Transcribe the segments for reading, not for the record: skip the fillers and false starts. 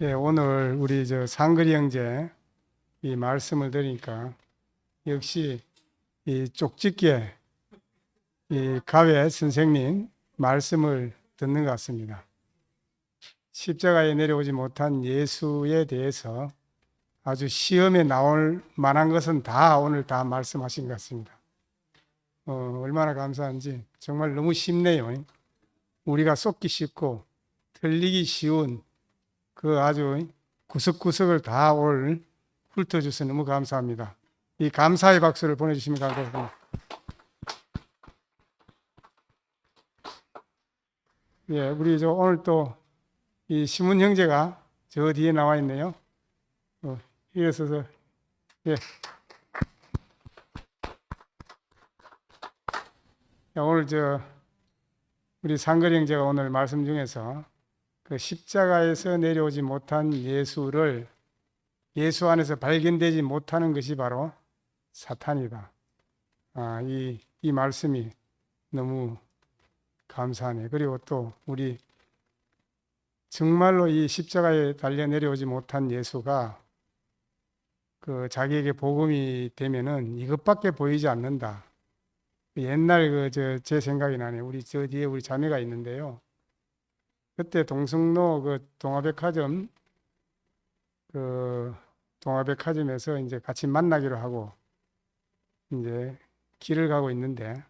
예, 오늘 우리 상거리 형제 이 말씀을 들으니까 역시 이 쪽집게 이 가외 선생님 말씀을 듣는 것 같습니다. 십자가에 내려오지 못한 예수에 대해서 아주 시험에 나올 만한 것은 다 오늘 다 말씀하신 것 같습니다. 얼마나 감사한지 정말 너무 쉽네요. 우리가 속기 쉽고 틀리기 쉬운 그 아주 구석구석을 다 오늘 훑어주셔서 너무 감사합니다. 이 감사의 박수를 보내주시면 감사합니다. 예, 우리 오늘 또 이 시문 형제가 저 뒤에 나와 있네요. 일어서서 예. 오늘 우리 상거리 형제가 오늘 말씀 중에서 그 십자가에서 내려오지 못한 예수를 예수 안에서 발견되지 못하는 것이 바로 사탄이다. 이 말씀이 너무 감사하네. 그리고 또 우리 정말로 이 십자가에 달려 내려오지 못한 예수가 그 자기에게 복음이 되면은 이것밖에 보이지 않는다. 옛날 제 생각이 나네. 우리 저 뒤에 우리 자매가 있는데요. 그때 동성로 동화백화점에서 이제 같이 만나기로 하고 이제 길을 가고 있는데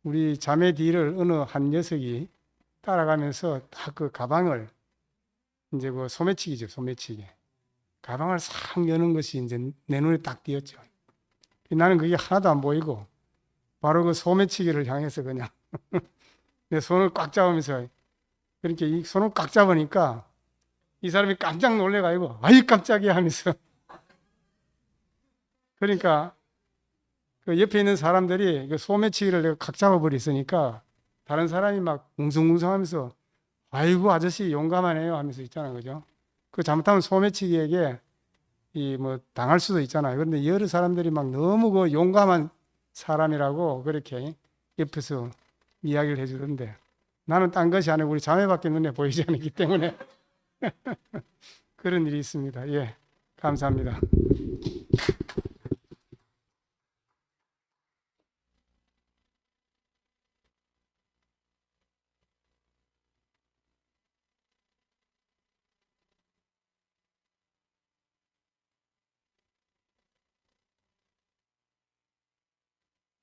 우리 자매 뒤를 어느 한 녀석이 따라가면서 다 그 가방을 이제 그 소매치기죠, 소매치기. 가방을 싹 여는 것이 이제 내 눈에 딱 띄었죠. 나는 그게 하나도 안 보이고 바로 그 소매치기를 향해서 그냥 내 손을 꽉 잡으면서 그렇게 이 손을 꽉 잡으니까 이 사람이 깜짝 놀래가지고 아이 깜짝이야 하면서 그러니까 그 옆에 있는 사람들이 그 소매치기를 내가 꽉 잡아버렸으니까 다른 사람이 막 웅성웅성하면서 아이고 아저씨 용감하네요 하면서 있잖아요, 그죠? 그 잘못하면 소매치기에게 당할 수도 있잖아요. 그런데 여러 사람들이 막 너무 그 용감한 사람이라고 그렇게 옆에서 이야기를 해주던데 나는 딴 것이 아니고 우리 자매밖에 눈에 보이지 않기 때문에 그런 일이 있습니다. 예, 감사합니다.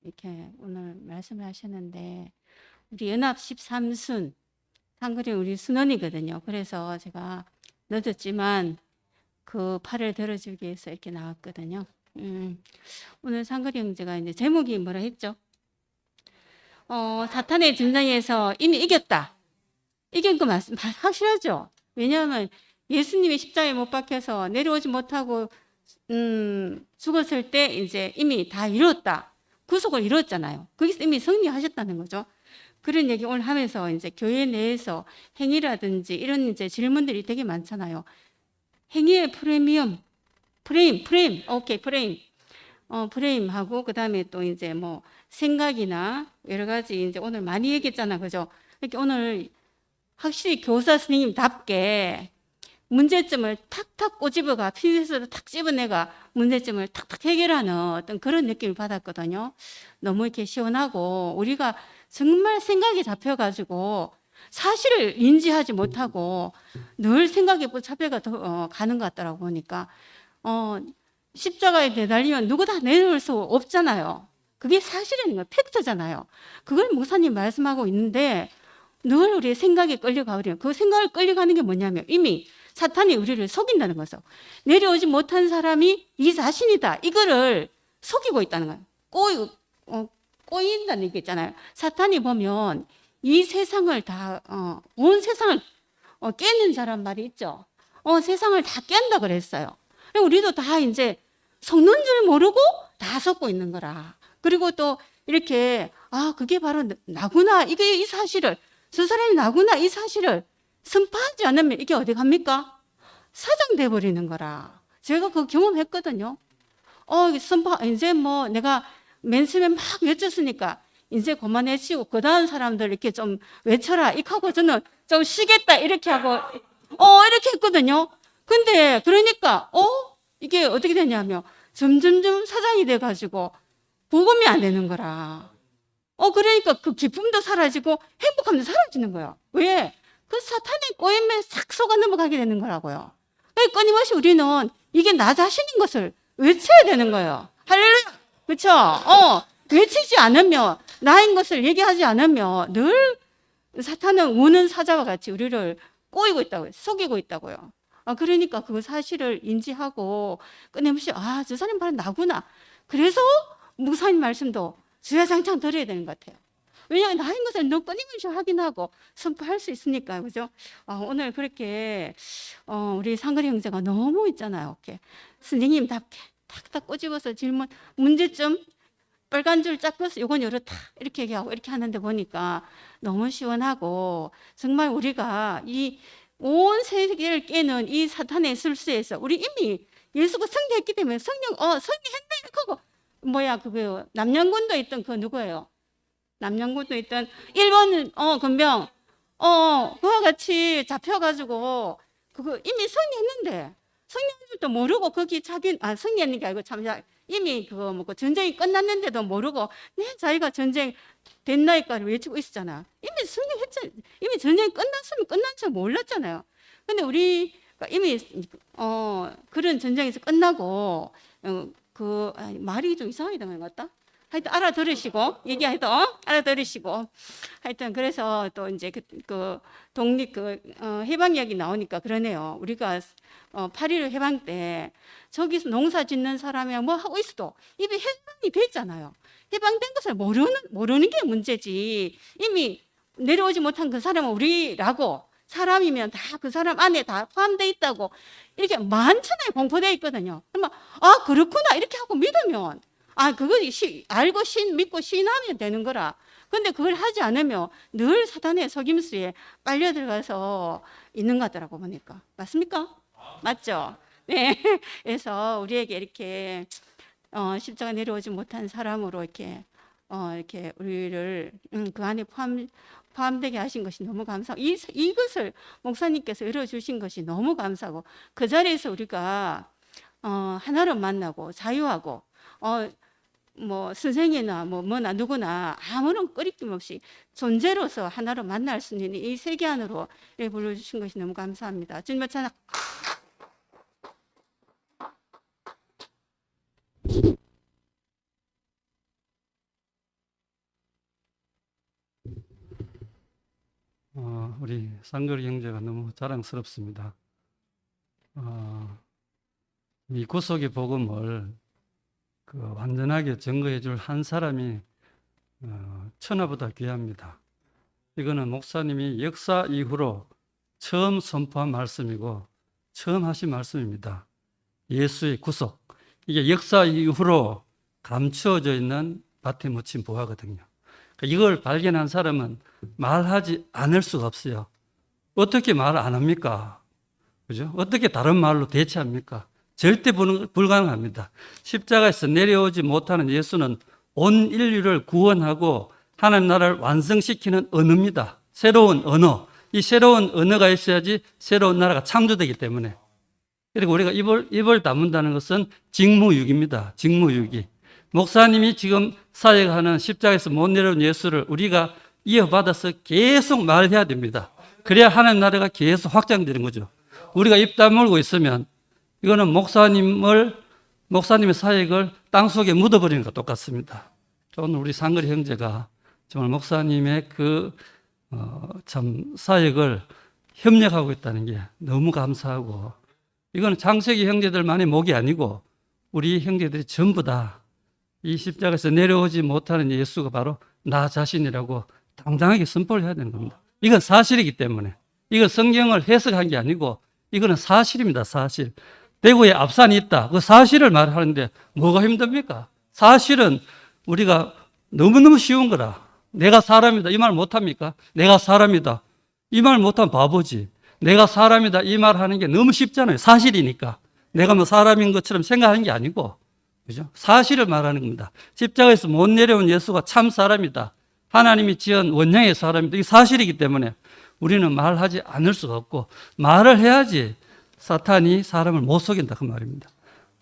이렇게 오늘 말씀을 하셨는데 우리 연합 13순 상거리 우리 순원이거든요. 그래서 제가 늦었지만 그 팔을 들어주기 위해서 이렇게 나왔거든요. 오늘 상거리 형제가 이제 제목이 뭐라 했죠? 사탄의 전쟁에서 이미 이겼다. 이긴 거 확실하죠? 왜냐하면 예수님이 십자가에 못 박혀서 내려오지 못하고 죽었을 때 이제 이미 다 이뤘다. 구속을 이뤘잖아요. 거기서 이미 승리하셨다는 거죠. 그런 얘기 오늘 하면서 이제 교회 내에서 행위라든지 이런 이제 질문들이 되게 많잖아요. 행위의 프레임, 오케이, 프레임. 프레임하고 그다음에 또 이제 뭐 생각이나 여러 가지 이제 오늘 많이 얘기했잖아, 그죠? 이렇게 오늘 확실히 교사 선생님답게 문제점을 탁탁 꼬집어가 핀셋으로 탁 집어내가 문제점을 탁탁 해결하는 어떤 그런 느낌을 받았거든요. 너무 이렇게 시원하고 우리가 정말 생각이 잡혀가지고 사실을 인지하지 못하고 늘 생각에 붙잡혀가 가는 것 같더라고 보니까 십자가에 매달리면 누구 다 내놓을 수 없잖아요. 그게 사실은 팩트잖아요. 그걸 목사님 말씀하고 있는데 늘 우리의 생각에 끌려가버려요. 그 생각을 끌려가는 게 뭐냐면 이미 사탄이 우리를 속인다는 거죠. 내려오지 못한 사람이 이 자신이다. 이거를 속이고 있다는 거예요. 꼬인다는 얘기 있잖아요. 사탄이 보면 이 세상을 다, 온 세상을 깨는 자란 말이 있죠. 세상을 다 깬다 그랬어요. 우리도 다 이제 속는 줄 모르고 다 속고 있는 거라. 그리고 또 이렇게, 그게 바로 나구나. 이게 이 사실을, 저 사람이 나구나. 이 사실을 선포하지 않으면 이게 어디 갑니까? 사장돼 버리는 거라. 제가 그 경험했거든요. 이제 뭐 내가 맨 처음에 막 외쳤으니까 이제 그만해치고 그 다음 사람들 이렇게 좀 외쳐라 이렇게 하고 저는 좀 쉬겠다 이렇게 하고 이렇게 했거든요. 근데 그러니까 이게 어떻게 되냐면 점점점 사장이 돼가지고 복음이 안 되는 거라. 그러니까 그 기쁨도 사라지고 행복함도 사라지는 거예요. 왜? 그 사탄의 꼬임에 싹 속아 넘어가게 되는 거라고요. 그러니까 끊임없이 우리는 이게 나 자신인 것을 외쳐야 되는 거예요. 할렐루야. 그렇죠? 외치지 않으면 나인 것을 얘기하지 않으면 늘 사탄은 우는 사자와 같이 우리를 꼬이고 있다고요. 속이고 있다고요. 그러니까 그 사실을 인지하고 끊임없이 저 사람 바로 나구나. 그래서 목사님 말씀도 주야장창 들어야 되는 것 같아요. 왜냐하면 나인 것을 너 끊임없이 확인하고 선포할 수 있으니까. 그죠? 오늘 그렇게 우리 상거리 형제가 너무 있잖아요. 이렇게 선생님답게 탁탁 꼬집어서 질문, 문제점 빨간 줄 쫙 펴서 요건 요렇다 이렇게 얘기하고 이렇게 하는데 보니까 너무 시원하고 정말 우리가 이 온 세계를 깨는 이 사탄의 술수에서 우리 이미 예수가 승리했기 때문에 승리했다 이렇게 하고 그거 남양군도 있던 그 누구예요? 남양군도 있던 일본 군병 그와 같이 잡혀가지고 그거 이미 승리했는데 승리한 줄도 모르고 거기 승리했는 게 아니고 참 이미 그거 전쟁이 끝났는데도 모르고 자기가 전쟁 됐나이까를 외치고 있었잖아. 이미 승리했잖아. 이미 전쟁이 끝났으면 끝난 줄 몰랐잖아요. 근데 우리가 이미 그런 전쟁에서 끝나고 말이 좀 이상하게 된것 같다. 하여튼 알아들으시고 얘기해도 알아들으시고 하여튼 그래서 또 이제 그 독립 해방 이야기 나오니까 그러네요. 우리가 8.15 해방 때 저기서 농사 짓는 사람이 뭐 하고 있어도 이미 해방이 됐잖아요. 해방된 것을 모르는 게 문제지. 이미 내려오지 못한 그 사람은 우리라고 사람이면 다 그 사람 안에 다 포함되어 있다고 이렇게 많잖아요. 공포되어 있거든요. 그러면 그렇구나 이렇게 하고 믿으면 그거 알고 믿고 신하면 되는 거라. 근데 그걸 하지 않으면 늘 사탄의 속임수에 빨려 들어가서 있는 것 같더라고 보니까. 맞습니까? 맞죠? 네. 그래서 우리에게 이렇게 십자가 내려오지 못한 사람으로 이렇게 우리를 그 안에 포함되게 하신 것이 너무 감사하고 이것을 목사님께서 이루어주신 것이 너무 감사하고 그 자리에서 우리가 하나로 만나고 자유하고 선생이나 뭐나 누구나 아무런 꺼리낌 없이 존재로서 하나로 만날 수 있는 이 세계 안으로 불러주신 것이 너무 감사합니다. 주님의 찬양. 우리 쌍거리 형제가 너무 자랑스럽습니다. 이 구속의 복음을 완전하게 증거해 줄 한 사람이 천하보다 귀합니다. 이거는 목사님이 역사 이후로 처음 선포한 말씀이고 처음 하신 말씀입니다. 예수의 구속. 이게 역사 이후로 감추어져 있는 밭에 묻힌 보화거든요. 이걸 발견한 사람은 말하지 않을 수가 없어요. 어떻게 말 안 합니까? 그죠? 어떻게 다른 말로 대체합니까? 절대 불가능합니다. 십자가에서 내려오지 못하는 예수는 온 인류를 구원하고 하나님 나라를 완성시키는 언어입니다. 새로운 언어. 이 새로운 언어가 있어야지 새로운 나라가 창조되기 때문에. 그리고 우리가 입을 다문다는 것은 직무유기입니다. 직무유기. 목사님이 지금 사역하는 십자가에서 못 내려온 예수를 우리가 이어받아서 계속 말해야 됩니다. 그래야 하나님 나라가 계속 확장되는 거죠. 우리가 입 다물고 있으면 이거는 목사님의 사역을 땅속에 묻어버리는 것과 똑같습니다. 오늘 우리 상거리 형제가 정말 목사님의 참 사역을 협력하고 있다는 게 너무 감사하고, 이거는 창세기 형제들만의 목이 아니고 우리 형제들이 전부 다 이 십자가에서 내려오지 못하는 예수가 바로 나 자신이라고 당당하게 선포를 해야 되는 겁니다. 이건 사실이기 때문에. 이건 성경을 해석한 게 아니고 이거는 사실입니다. 사실. 대구에 앞산이 있다. 그 사실을 말하는데 뭐가 힘듭니까? 사실은 우리가 너무너무 쉬운 거라. 내가 사람이다. 이 말 못합니까? 내가 사람이다. 이 말 못하면 바보지. 내가 사람이다. 이 말 하는 게 너무 쉽잖아요. 사실이니까. 내가 뭐 사람인 것처럼 생각하는 게 아니고 그죠? 사실을 말하는 겁니다. 십자가에서 못 내려온 예수가 참 사람이다. 하나님이 지은 원형의 사람이다. 이 사실이기 때문에 우리는 말하지 않을 수가 없고 말을 해야지 사탄이 사람을 못 속인다 그 말입니다.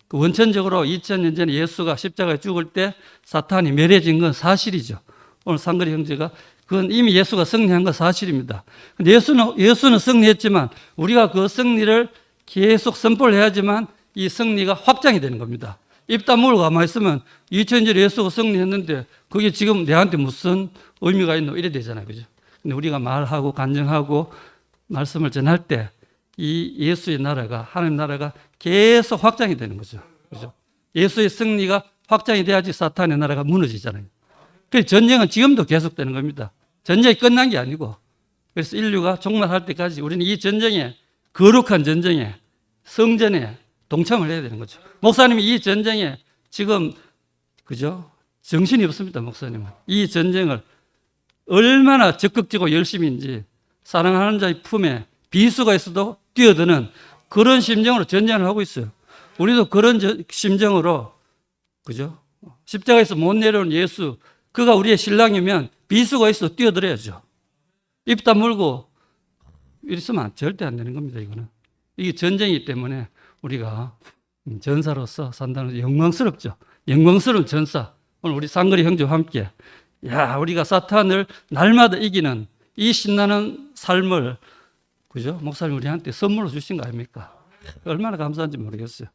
그 원천적으로 2000년 전에 예수가 십자가에 죽을 때 사탄이 멸해진 건 사실이죠. 오늘 상거리 형제가 그건 이미 예수가 승리한 건 사실입니다. 근데 예수는 승리했지만 우리가 그 승리를 계속 선포를 해야지만 이 승리가 확장이 되는 겁니다. 입 다물고 가만히 있으면 2000년 전에 예수가 승리했는데 그게 지금 내한테 무슨 의미가 있노 이래 되잖아요. 그죠? 근데 우리가 말하고 간증하고 말씀을 전할 때 이 예수의 나라가 하나님 나라가 계속 확장이 되는 거죠. 그죠? 예수의 승리가 확장이 돼야지 사탄의 나라가 무너지잖아요. 그래서 전쟁은 지금도 계속되는 겁니다. 전쟁이 끝난 게 아니고 그래서 인류가 종말할 때까지 우리는 이 전쟁에 거룩한 전쟁에 성전에 동참을 해야 되는 거죠. 목사님이 이 전쟁에 지금 그죠? 정신이 없습니다. 목사님은 이 전쟁을 얼마나 적극적으로 열심인지 사랑하는 자의 품에 비수가 있어도 뛰어드는 그런 심정으로 전쟁을 하고 있어요. 우리도 그런 심정으로 그죠? 십자가에서 못 내려온 예수 그가 우리의 신랑이면 비수가 있어도 뛰어들어야죠. 입 다물고 이랬으면 절대 안 되는 겁니다. 이거는 이게 전쟁이기 때문에 우리가 전사로서 산다는 것은 영광스럽죠. 영광스러운 전사. 오늘 우리 상거리 형제와 함께 우리가 사탄을 날마다 이기는 이 신나는 삶을 그죠? 목사님 우리한테 선물로 주신 거 아닙니까? 얼마나 감사한지 모르겠어요.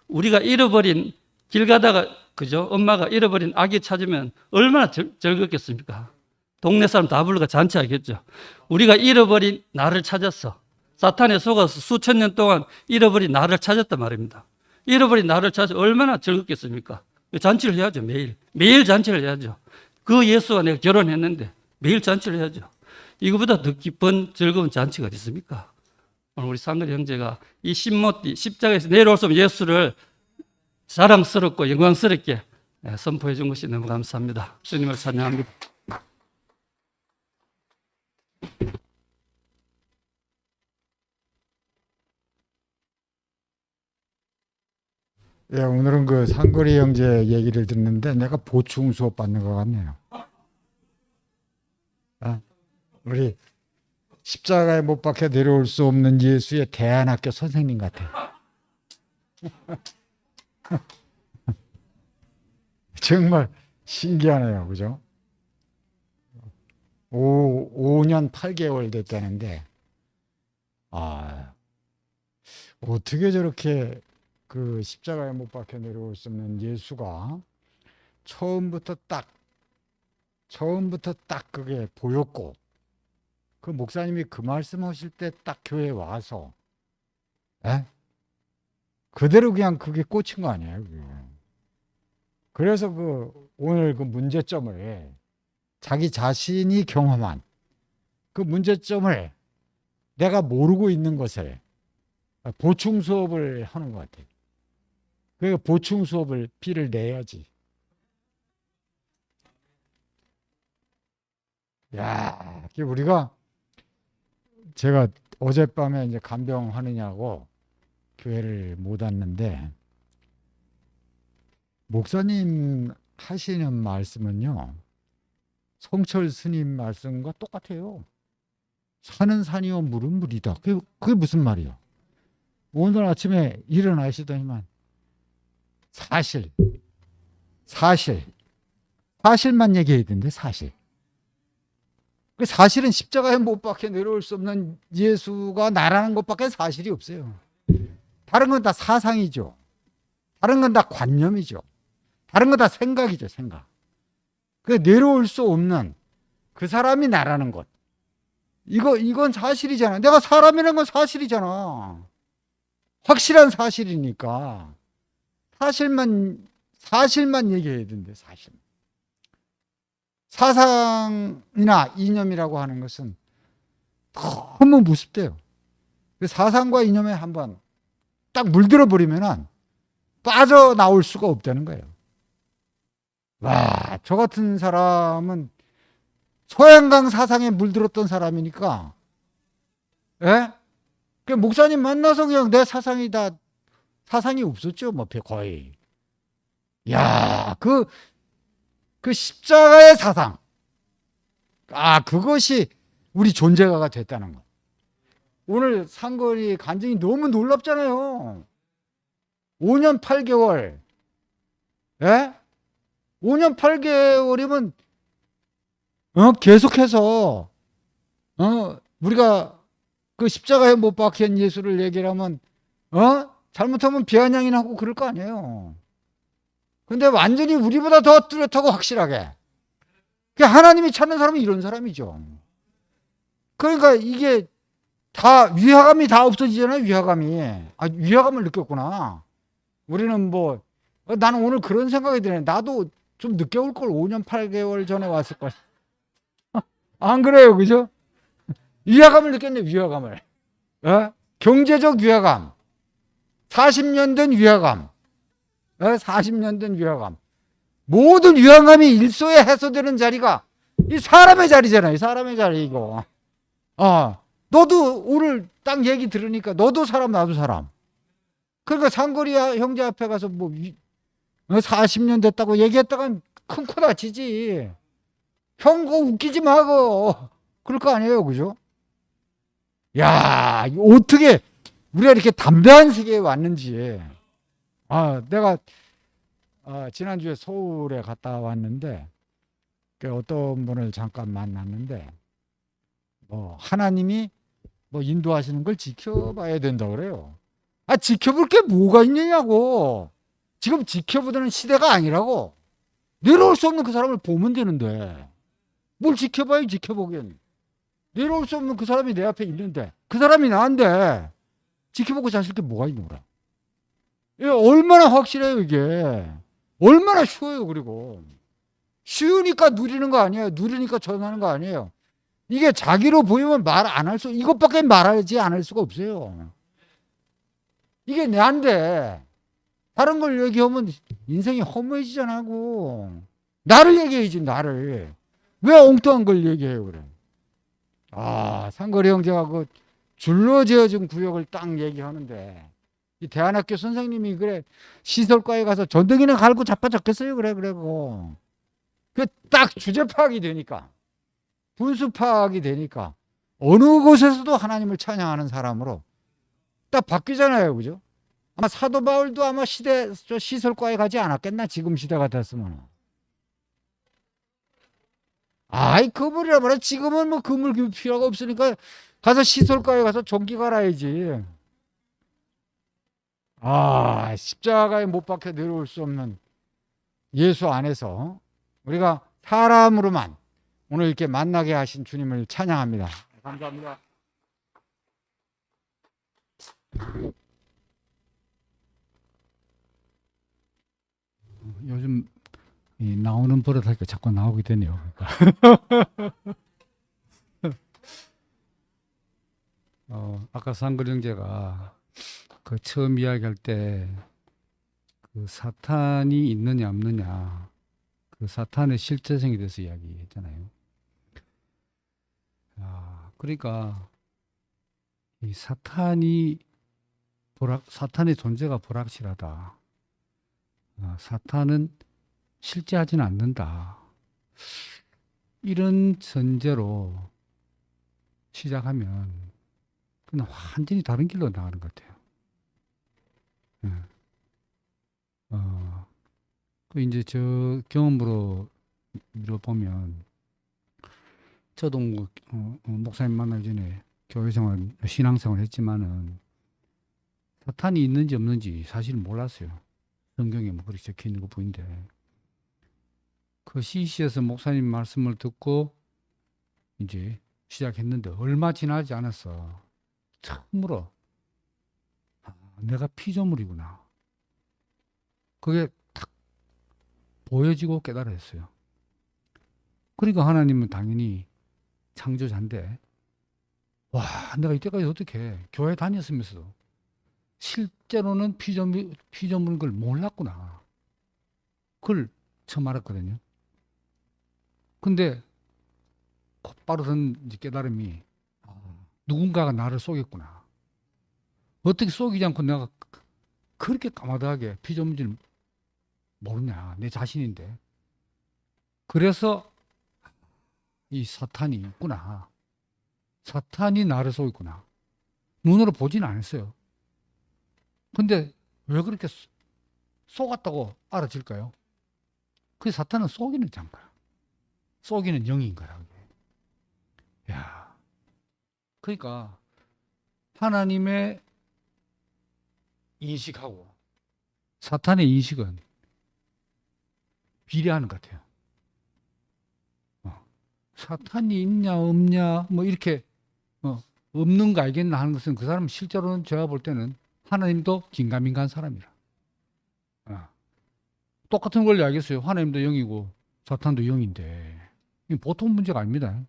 우리가 잃어버린 길 가다가 그죠? 엄마가 잃어버린 아기 찾으면 얼마나 즐겁겠습니까? 동네 사람 다 불러가 잔치하겠죠. 우리가 잃어버린 나를 찾았어. 사탄에 속아서 수천 년 동안 잃어버린 나를 찾았단 말입니다. 잃어버린 나를 찾아 얼마나 즐겁겠습니까? 잔치를 해야죠. 매일 잔치를 해야죠. 그 예수와 내가 결혼했는데 매일 잔치를 해야죠. 이거보다 더 기쁜 즐거운 잔치가 어디 있습니까? 오늘 우리 상거리 형제가 이 신모띠 십자가에서 내려올 수 없는 예수를 자랑스럽고 영광스럽게 선포해 준 것이 너무 감사합니다. 주님을 찬양합니다. 예, 오늘은 그 상거리 형제 얘기를 듣는데 내가 보충 수업 받는 것 같네요. 우리 십자가에 못 박혀 내려올 수 없는 예수의 대안학교 선생님 같아. 정말 신기하네요. 그죠? 5년 8개월 됐다는데, 어떻게 저렇게 그 십자가에 못 박혀 내려올 수 없는 예수가 처음부터 딱 그게 보였고, 그 목사님이 그 말씀하실 때 딱 교회에 와서 그대로 그냥 그게 꽂힌 거 아니에요? 그게. 그래서 오늘 그 문제점을 자기 자신이 경험한 그 문제점을 내가 모르고 있는 것을 보충 수업을 하는 것 같아요. 그러니까 보충 수업을 비를 내야지. 우리가 제가 어젯밤에 이제 간병하느냐고 교회를 못 왔는데 목사님 하시는 말씀은요 성철 스님 말씀과 똑같아요. 산은 산이요 물은 물이다. 그게 무슨 말이야? 오늘 아침에 일어나시더니만 사실만 얘기해야 되는데 사실. 사실은 십자가에 못 박혀 내려올 수 없는 예수가 나라는 것밖에 사실이 없어요. 다른 건 다 사상이죠. 다른 건 다 관념이죠. 다른 건 다 생각이죠. 생각. 내려올 수 없는 그 사람이 나라는 것. 이건 사실이잖아. 내가 사람이라는 건 사실이잖아. 확실한 사실이니까 사실만 얘기해야 되는데 사실. 사상이나 이념이라고 하는 것은 너무 무섭대요. 사상과 이념에 한번 딱 물들어 버리면 빠져나올 수가 없다는 거예요. 저 같은 사람은 소양강 사상에 물들었던 사람이니까, 목사님 만나서 그냥 내 사상이 없었죠, 거의. 야, 그 십자가의 사상. 그것이 우리 존재가가 됐다는 거. 오늘 상거리 간증이 너무 놀랍잖아요. 5년 8개월. 예? 5년 8개월이면 계속해서 우리가 그 십자가에 못 박힌 예수를 얘기를 하면 잘못하면 비아냥이나 하고 그럴 거 아니에요. 근데 완전히 우리보다 더 뚜렷하고 확실하게. 하나님이 찾는 사람은 이런 사람이죠. 그러니까 이게 다 위화감이 다 없어지잖아요. 위화감을 느꼈구나. 우리는 나는 오늘 그런 생각이 드네. 나도 좀 늦게 올 걸. 5년 8개월 전에 왔을 걸. 안 그래요, 그죠? 위화감을 느꼈네. 위화감을. 경제적 위화감, 40년 된 위화감, 40년 된 위화감. 모든 위화감이 일소에 해소되는 자리가 이 사람의 자리잖아요. 사람의 자리 이거. 너도 오늘 딱 얘기 들으니까 너도 사람 나도 사람. 그러니까 상거리 형제 앞에 가서 40년 됐다고 얘기했다간 큰 코 다치지. 형 그거 웃기지 마 그거. 그럴 거 아니에요, 그죠? 야, 어떻게 우리가 이렇게 담대한 세계에 왔는지. 내가 지난주에 서울에 갔다 왔는데 어떤 분을 잠깐 만났는데 하나님이 인도하시는 걸 지켜봐야 된다 그래요. 지켜볼 게 뭐가 있느냐고. 지금 지켜보는 시대가 아니라고. 내려올 수 없는 그 사람을 보면 되는데 뭘 지켜봐요. 지켜보기엔 내려올 수 없는 그 사람이 내 앞에 있는데 그 사람이 나한테 지켜보고 자실 게 뭐가 있노라. 이게 얼마나 확실해요. 이게 얼마나 쉬워요. 그리고 쉬우니까 누리는 거 아니에요. 누리니까 전하는 거 아니에요. 이게 자기로 보이면 말 안 할 이것밖에 말하지 않을 수가 없어요. 이게 내한테 다른 걸 얘기하면 인생이 허무해지잖아요. 나를 얘기해야지. 나를 왜 엉뚱한 걸 얘기해요. 그래. 상거리 형제가 그 줄로 지어진 구역을 딱 얘기하는데 이 대안학교 선생님이 그래 시설과에 가서 전등이나 갈고 자빠졌겠어요. 그래 그거 딱 주제 파악이 되니까 분수 파악이 되니까 어느 곳에서도 하나님을 찬양하는 사람으로 딱 바뀌잖아요. 그죠? 아마 사도 바울도 아마 시설과에 가지 않았겠나? 지금 시대 같았으면. 그물이라 말이야. 지금은 그물 필요가 없으니까 가서 시설과에 가서 전기 갈아야지. 십자가에 못 박혀 내려올 수 없는 예수 안에서 우리가 사람으로만 오늘 이렇게 만나게 하신 주님을 찬양합니다. 감사합니다. 요즘 나오는 버릇하니까 자꾸 나오게 되네요. 아까 상거리 형제가 그 처음 이야기할 때 그 사탄이 있느냐 없느냐 그 사탄의 실제성에 대해서 이야기했잖아요. 그러니까 이 사탄의 존재가 불확실하다. 사탄은 실제하지는 않는다. 이런 전제로 시작하면 그냥 완전히 다른 길로 나가는 것 같아요. 그 이제 저 경험으로 보면 저도 목사님 만나기 전에 교회생활, 신앙생활 했지만은 사탄이 있는지 없는지 사실 몰랐어요. 성경에 그렇게 적혀 있는 것 뿐인데 그 CC에서 목사님 말씀을 듣고 이제 시작했는데 얼마 지나지 않았어. 처음으로 내가 피조물이구나. 그게 탁 보여지고 깨달았어요. 그러니까 하나님은 당연히 창조자인데 내가 이때까지 어떻게 교회 다녔으면서도 실제로는 피조물인 걸 몰랐구나. 그걸 처음 알았거든요. 근데 곧바로 든 깨달음이 누군가가 나를 속였구나. 어떻게 속이지 않고 내가 그렇게 까마득하게 피조물인 모르냐? 내 자신인데. 그래서 이 사탄이 있구나. 사탄이 나를 쏘고 있구나. 눈으로 보진 않았어요. 근데 왜 그렇게 속았다고 알아질까요? 그 사탄은 속이는 자인가? 속이는 영인 거라. 야, 그러니까 하나님의 인식하고 사탄의 인식은 비례하는 것 같아요. 사탄이 있냐 없냐 뭐 이렇게 없는 거 알겠나 하는 것은 그 사람은 실제로는 제가 볼 때는 하나님도 긴가민가한 사람이라. 똑같은 원리 알겠어요. 하나님도 영이고 사탄도 영인데 이게 보통 문제가 아닙니다.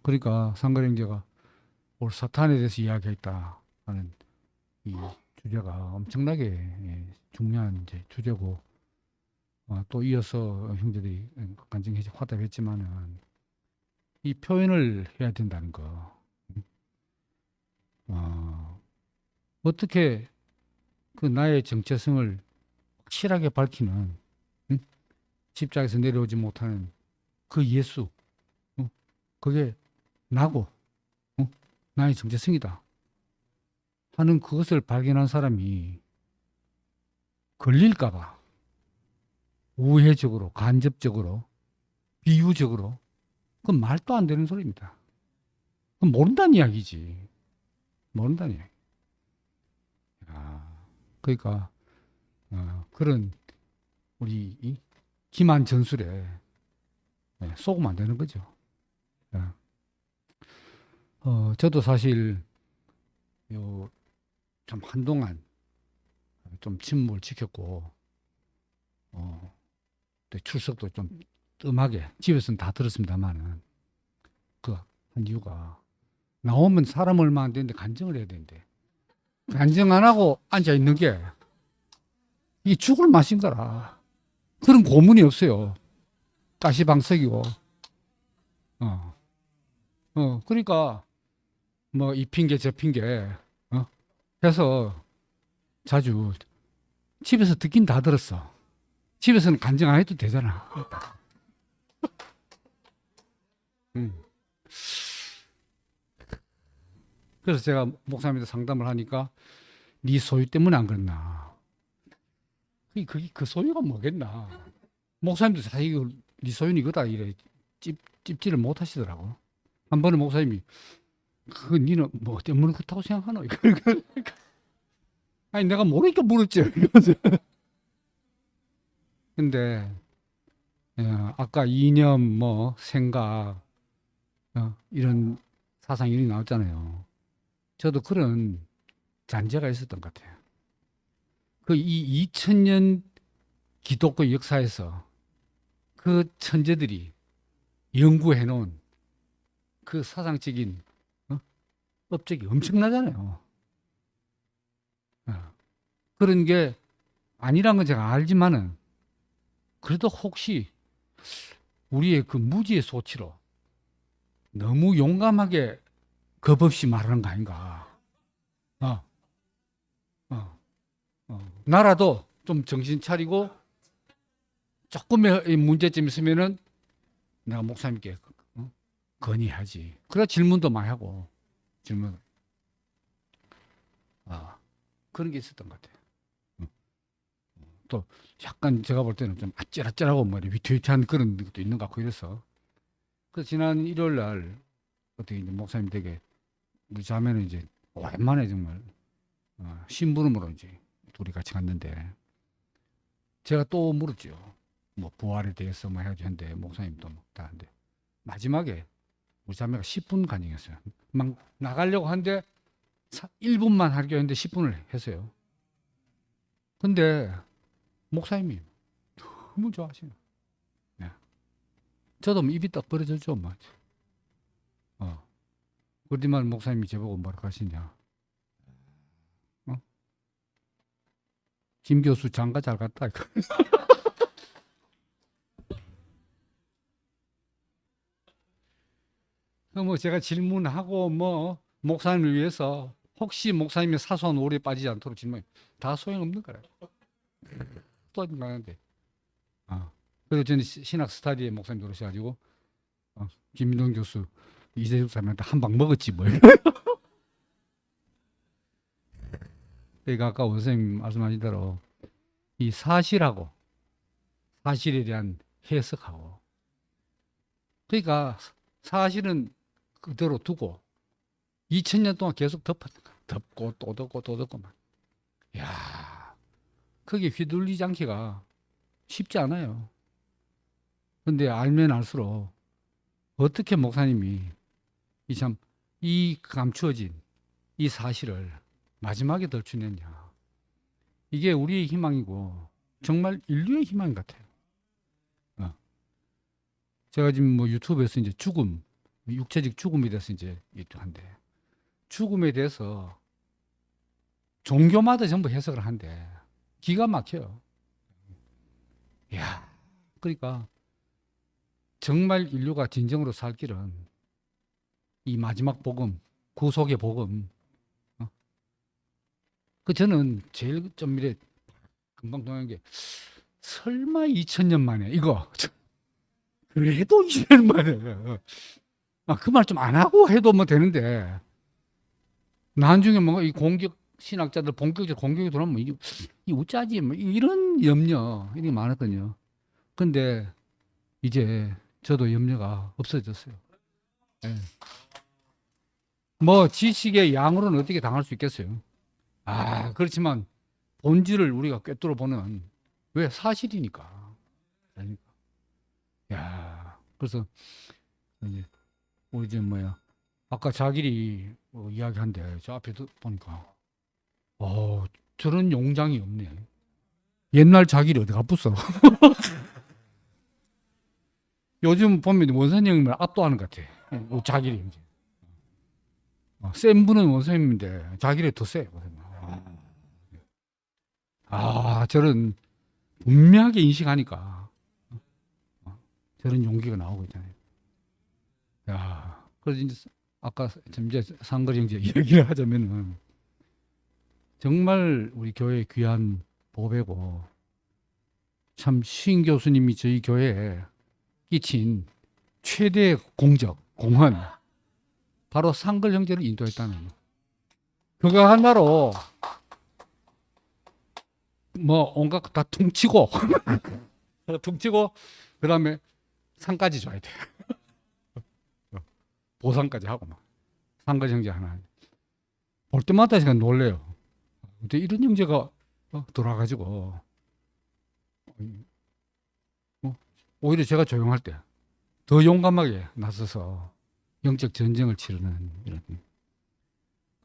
그러니까 상가리 형제가 오늘 사탄에 대해서 이야기했다 하는 이 주제가 엄청나게 중요한 이제 주제고, 또 이어서 형제들이 간증해 화답했지만은 이 표현을 해야 된다는 거. 어떻게 그 나의 정체성을 확실하게 밝히는, 십자가에서 내려오지 못하는 그 예수, 그게 나고 나의 정체성이다 하는 그것을 발견한 사람이 걸릴까봐 우회적으로, 간접적으로, 비유적으로, 그건 말도 안 되는 소리입니다. 그건 모른다는 이야기지. 모른다는 이야기. 그러니까 그런 우리 이 기만 전술에 속으면 안 되는 거죠. 저도 사실 참 한동안 좀 침묵을 지켰고, 또 출석도 좀 뜸하게 집에서는 다 들었습니다만은 그 한 이유가 나오면 사람 얼마 안 되는데 간증을 해야 되는데 간증 안 하고 앉아 있는 게 이 죽을 맛인 거라. 그런 고문이 없어요. 가시방석이고. 그러니까 뭐 이 핑계 저 핑계 해서 자주 집에서 듣긴 다 들었어. 집에서는 간증 안 해도 되잖아. 그래서 제가 목사님한테 상담을 하니까 네 소유 때문에 안 그랬나. 그 소유가 뭐겠나. 목사님도 사실 네 소유는 이거다 이래 찝지를 못 하시더라고. 한 번은 목사님이 니는 뭐 때문에 그렇다고 생각하노? 아니 내가 모르니까 물었지. 근데 아까 이념 뭐 생각 이런 사상 이런 나왔잖아요. 저도 그런 잔재가 있었던 것 같아요. 그 이 2000년 기독교 역사에서 그 천재들이 연구해 놓은 그 사상적인 업적이 엄청나잖아요. 그런 게 아니란 건 제가 알지만은 그래도 혹시 우리의 그 무지의 소치로 너무 용감하게 겁 없이 말하는 거 아닌가. 나라도 좀 정신 차리고 조금의 문제점 있으면은 내가 목사님께 건의하지. 그래 질문도 많이 하고 질문. 그런 게 있었던 것 같아요. 또 약간 제가 볼 때는 좀 아찔아찔하고 뭐 위태위태한 그런 것도 있는 것 같고 이래서. 그래서 지난 일요일 날 어떻게 이제 목사님 댁에 우리 자매는 이제 오랜만에 정말 심부름으로 이제 둘이 같이 갔는데 제가 또 물었죠. 뭐 부활에 대해서 뭐 해야지 했는데 목사님도 뭐 다 하는데 마지막에 우리 자매가 10분 간증했어요. 막 나가려고 하는데 1분만 하려고 했는데 10분을 했어요. 근데 목사님이 너무 좋아하시네. 저도 뭐 입이 딱 벌어졌죠. 뭐. 그러지만 목사님이 저보고 뭐라고 하시냐. 김 교수 장가 잘 갔다. 뭐 제가 질문하고 뭐 목사님을 위해서 혹시 목사님의 사소한 오류에 빠지지 않도록 질문 다 소용없는 거라. 또 가는데. 그래서 저는 신학 스타디에 목사님 들어오셔가지고 김민동 교수 이재숙 사람한테 한 방 먹었지 뭐. 그러니까 아까 원생님 말씀하신 대로 이 사실하고 사실에 대한 해석하고 그러니까 사실은 그대로 두고 2000년 동안 계속 덮고 또 덮고 또 덮고 막. 야, 그게 휘둘리지 않기가 쉽지 않아요. 근데 알면 알수록 어떻게 목사님이 이 감추어진 이 사실을 마지막에 덜추냈냐. 이게 우리의 희망이고 정말 인류의 희망 같아요. 제가 지금 뭐 유튜브에서 이제 죽음, 육체적 죽음에 대해서 이제 한데 죽음에 대해서 종교마다 전부 해석을 한대. 기가 막혀요. 야, 그러니까 정말 인류가 진정으로 살 길은 이 마지막 복음, 구속의 복음. 저는 제일 좀 이래 금방 동한 게 설마 2000년 만에 이거 그래도 20년 만에 그 말 좀 안 하고 해도 뭐 되는데 나중에 뭔가 이 공격 신학자들 본격적으로 공격이 들어오면 이 어쩌지 뭐 이런 염려 이게 많았거든요. 근데 이제 저도 염려가 없어졌어요. 네. 뭐 지식의 양으로는 어떻게 당할 수 있겠어요. 그렇지만 본질을 우리가 꿰뚫어 보는 왜 사실이니까. 그러니까. 야, 그래서 이제 우리 이제 아까 자길이 이야기한데 저 앞에 보니까 저런 용장이 없네. 옛날 자길이 어디 갔었어? 요즘 보면 원선형님을 압도하는 것 같아. 자길이 이제. 센 분은 원선형님인데 자길이 더 세. 저런 분명하게 인식하니까 저런 용기가 나오고 있잖아요. 야, 그래서 이제 아까 이제 상거리 형제 이야기를 하자면은 정말 우리 교회의 귀한 보배고 참 신 교수님이 저희 교회에 끼친 최대 공적, 공헌 바로 상걸 형제를 인도했다는 거. 그거 하나로 온갖 다 퉁치고 퉁치고 그다음에 상까지 줘야 돼. 보상까지 하고 막 상걸 형제 하나 볼 때마다 제가 놀래요. 근데 이런 형제가 돌아가지고 오히려 제가 조용할 때 더 용감하게 나서서 영적 전쟁을 치르는 이런.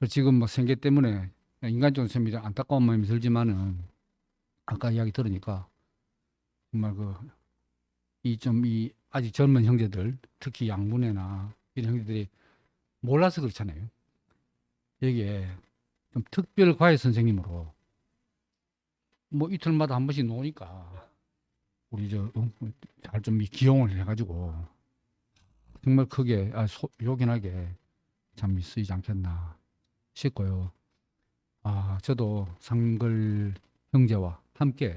지금 생계 때문에 인간적으로 참 안타까운 마음이 들지만은 아까 이야기 들으니까 정말 이 아직 젊은 형제들 특히 양문회나 이런 형제들이 몰라서 그렇잖아요. 여기에 좀 특별 과외 선생님으로 이틀마다 한 번씩 노니까 우리 잘 좀 기용을 해가지고 정말 크게 요긴하게 참 쓰이지 않겠나 싶고요. 저도 상걸 형제와 함께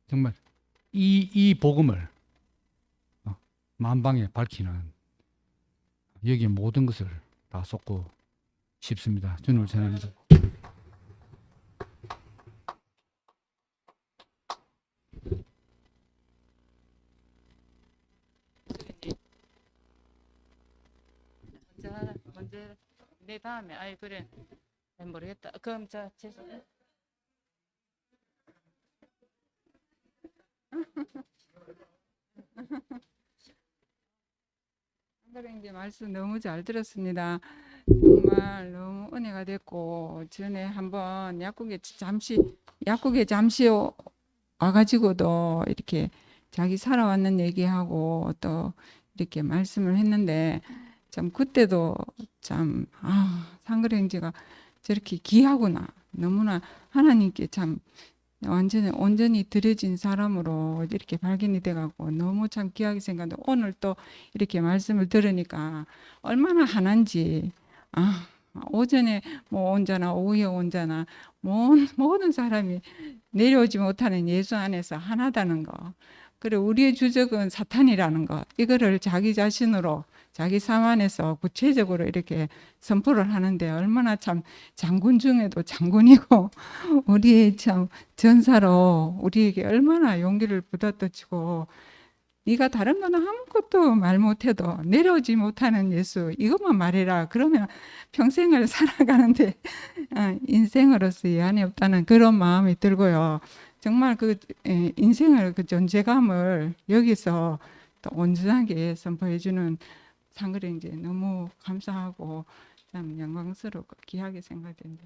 정말 이 복음을 만방에 밝히는 여기에 모든 것을 다 쏟고 싶습니다. 주님을 전합니다. 먼저 내 다음에 그래 모르겠다. 그럼 죄송해요. 이제 말씀 너무 잘 들었습니다. 정말 너무 은혜가 됐고 전에 한번 약국에 잠시 와가지고도 이렇게 자기 살아왔는 얘기하고 또 이렇게 말씀을 했는데 참 그때도 참 상거리 형제가 저렇게 귀하구나. 너무나 하나님께 참 온전히 드려진 사람으로 이렇게 발견이 돼갖고 너무 참 귀하게 생각하는데 오늘 또 이렇게 말씀을 들으니까 얼마나 하나인지 오전에 뭐 온자나 오후에 온자나 모든 사람이 내려오지 못하는 예수 안에서 하나다는 거. 그리고 우리의 주적은 사탄이라는 거. 이거를 자기 자신으로 자기 삶 안에서 구체적으로 이렇게 선포를 하는데 얼마나 참 장군 중에도 장군이고 우리의 참 전사로 우리에게 얼마나 용기를 부다떠주고 네가 다른 거는 아무것도 말 못해도 내려오지 못하는 예수 이것만 말해라. 그러면 평생을 살아가는데 인생으로서 예한이 없다는 그런 마음이 들고요. 정말 인생을 그 존재감을 여기서 또 온전하게 선포해주는 상그레인지 너무 감사하고 참 영광스럽고 귀하게 생각됩니다.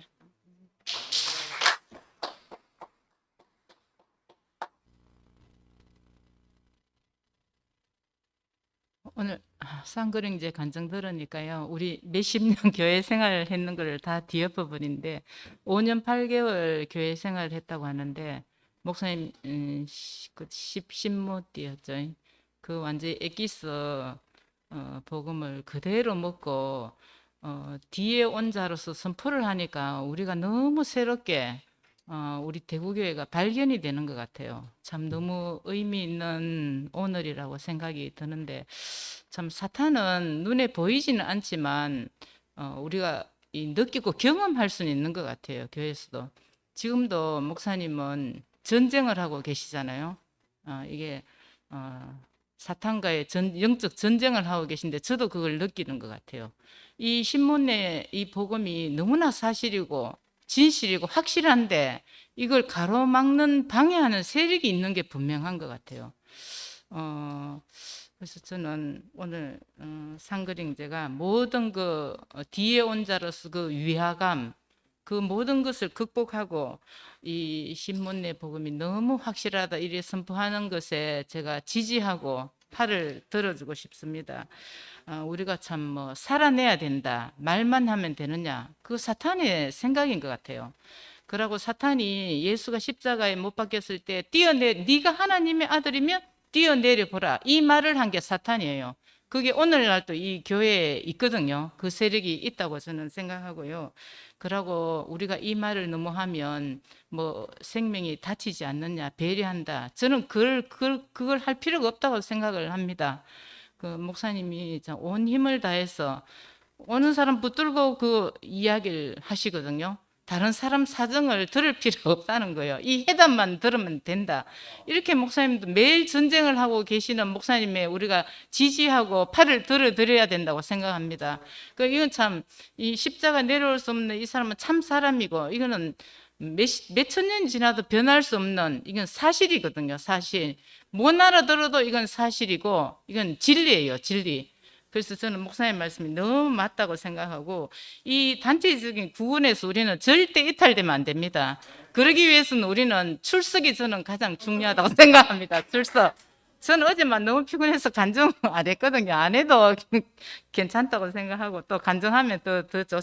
오늘 쌍그령제 간증 들으니까요. 우리 몇십 년 교회 생활을 했는 걸 다 뒤엎어 버린데 5년 8개월 교회 생활을 했다고 하는데 목사님 그 신모띠였죠. 그 완전히 엑기스 복음을 그대로 먹고 뒤에 온 자로서 선포를 하니까 우리가 너무 새롭게 우리 대구교회가 발견이 되는 것 같아요. 참 너무 의미 있는 오늘이라고 생각이 드는데 참 사탄은 눈에 보이지는 않지만 우리가 느끼고 경험할 수는 있는 것 같아요. 교회에서도. 지금도 목사님은 전쟁을 하고 계시잖아요. 이게 사탄과의 영적 전쟁을 하고 계신데 저도 그걸 느끼는 것 같아요. 이 신문의 이 복음이 너무나 사실이고 진실이고 확실한데 이걸 가로막는 방해하는 세력이 있는 게 분명한 것 같아요. 그래서 저는 오늘 상그령제가 모든 그 뒤에 온 자로서 그 위화감 그 모든 것을 극복하고 이 신문의 복음이 너무 확실하다 이래 선포하는 것에 제가 지지하고 팔을 들어주고 싶습니다. 우리가 참 뭐 살아내야 된다 말만 하면 되느냐 그 사탄의 생각인 것 같아요. 그러고 사탄이 예수가 십자가에 못 박혔을 때 네가 하나님의 아들이면 뛰어내려 보라 이 말을 한 게 사탄이에요. 그게 오늘날도 이 교회에 있거든요. 그 세력이 있다고 저는 생각하고요. 그러고 우리가 이 말을 너무 하면 뭐 생명이 다치지 않느냐 배려한다. 저는 그걸 할 필요가 없다고 생각을 합니다. 그 목사님이 온 힘을 다해서 오는 사람 붙들고 그 이야기를 하시거든요. 다른 사람 사정을 들을 필요가 없다는 거예요. 이 해답만 들으면 된다. 이렇게 목사님도 매일 전쟁을 하고 계시는 목사님의 우리가 지지하고 팔을 들어드려야 된다고 생각합니다. 이건 참 이 십자가 내려올 수 없는 이 사람은 참 사람이고 이거는 몇천 년 지나도 변할 수 없는 이건 사실이거든요. 사실. 못 알아들어도 이건 사실이고 이건 진리예요. 진리. 그래서 저는 목사님 말씀이 너무 맞다고 생각하고 이 단체적인 구원에서 우리는 절대 이탈되면 안 됩니다. 그러기 위해서는 우리는 출석이 저는 가장 중요하다고 생각합니다. 출석. 저는 어제만 너무 피곤해서 간증 안 했거든요. 안 해도 괜찮다고 생각하고 또 간증하면 더 좋죠.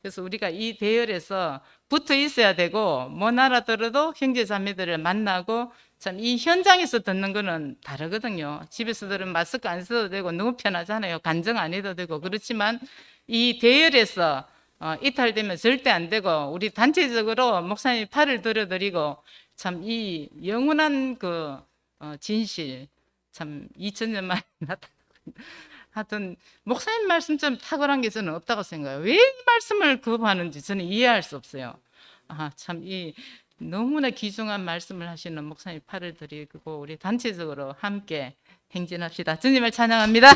그래서 우리가 이 대열에서 붙어 있어야 되고 못 알아들어도 형제 자매들을 만나고 참 이 현장에서 듣는 거는 다르거든요. 집에서 들으면 마스크 안 써도 되고 너무 편하잖아요. 간증 안 해도 되고 그렇지만 이 대열에서 이탈되면 절대 안 되고 우리 단체적으로 목사님 팔을 들어드리고 참 이 영원한 그 진실 참 2000년 만에 나타나고 하여튼 목사님 말씀 좀 탁월한 게 저는 없다고 생각해요. 왜 이 말씀을 거부하는지 저는 이해할 수 없어요. 참 이 너무나 귀중한 말씀을 하시는 목사님 팔을 드리고 우리 단체적으로 함께 행진합시다. 주님을 찬양합니다.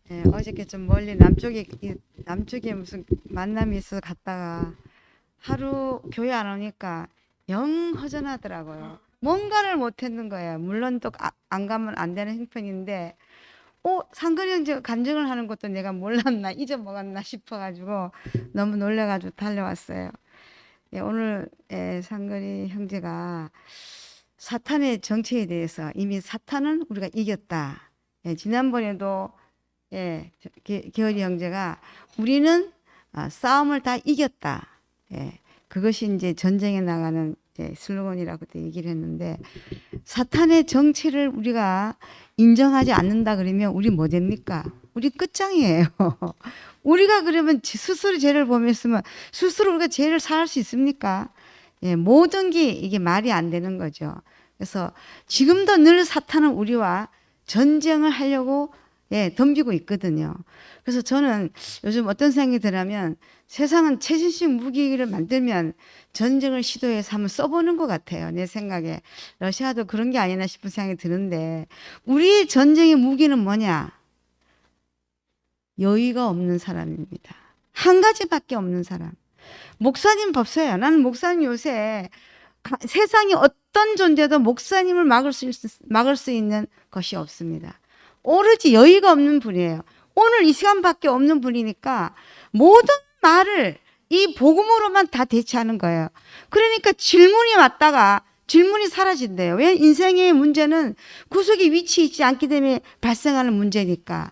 네, 어저께 좀 멀리 남쪽에 무슨 만남이 있어 갔다가 하루 교회 안 오니까 영 허전하더라고요. 뭔가를 못 했는 거예요. 물론 또 안 가면 안 되는 형편인데 상그령제 간증을 하는 것도 내가 몰랐나 잊어먹었나 싶어가지고 너무 놀래가지고 달려왔어요. 예, 오늘 상그리 형제가 사탄의 정체에 대해서 이미 사탄은 우리가 이겼다. 지난번에도 기어리 형제가 우리는 싸움을 다 이겼다. 그것이 이제 전쟁에 나가는 슬로건이라고도 얘기를 했는데 사탄의 정체를 우리가 인정하지 않는다 그러면 우리 뭐 됩니까? 우리 끝장이에요. 우리가 그러면 스스로 죄를 범했으면 스스로 우리가 죄를 사할 수 있습니까? 모든 게 이게 말이 안 되는 거죠. 그래서 지금도 늘 사탄은 우리와 전쟁을 하려고 덤비고 있거든요. 그래서 저는 요즘 어떤 생각이 드냐면 세상은 최신식 무기를 만들면 전쟁을 시도해서 한번 써보는 것 같아요. 내 생각에. 러시아도 그런 게 아니나 싶은 생각이 드는데 우리 전쟁의 무기는 뭐냐? 여의가 없는 사람입니다. 한 가지밖에 없는 사람. 목사님 법서예요. 나는 목사님 요새 세상에 어떤 존재도 목사님을 막을 수 있는 것이 없습니다. 오로지 여의가 없는 분이에요. 오늘 이 시간밖에 없는 분이니까 모든 말을 이 복음으로만 다 대체하는 거예요. 그러니까 질문이 왔다가 질문이 사라진대요. 왜? 인생의 문제는 구석에 위치해 있지 않기 때문에 발생하는 문제니까.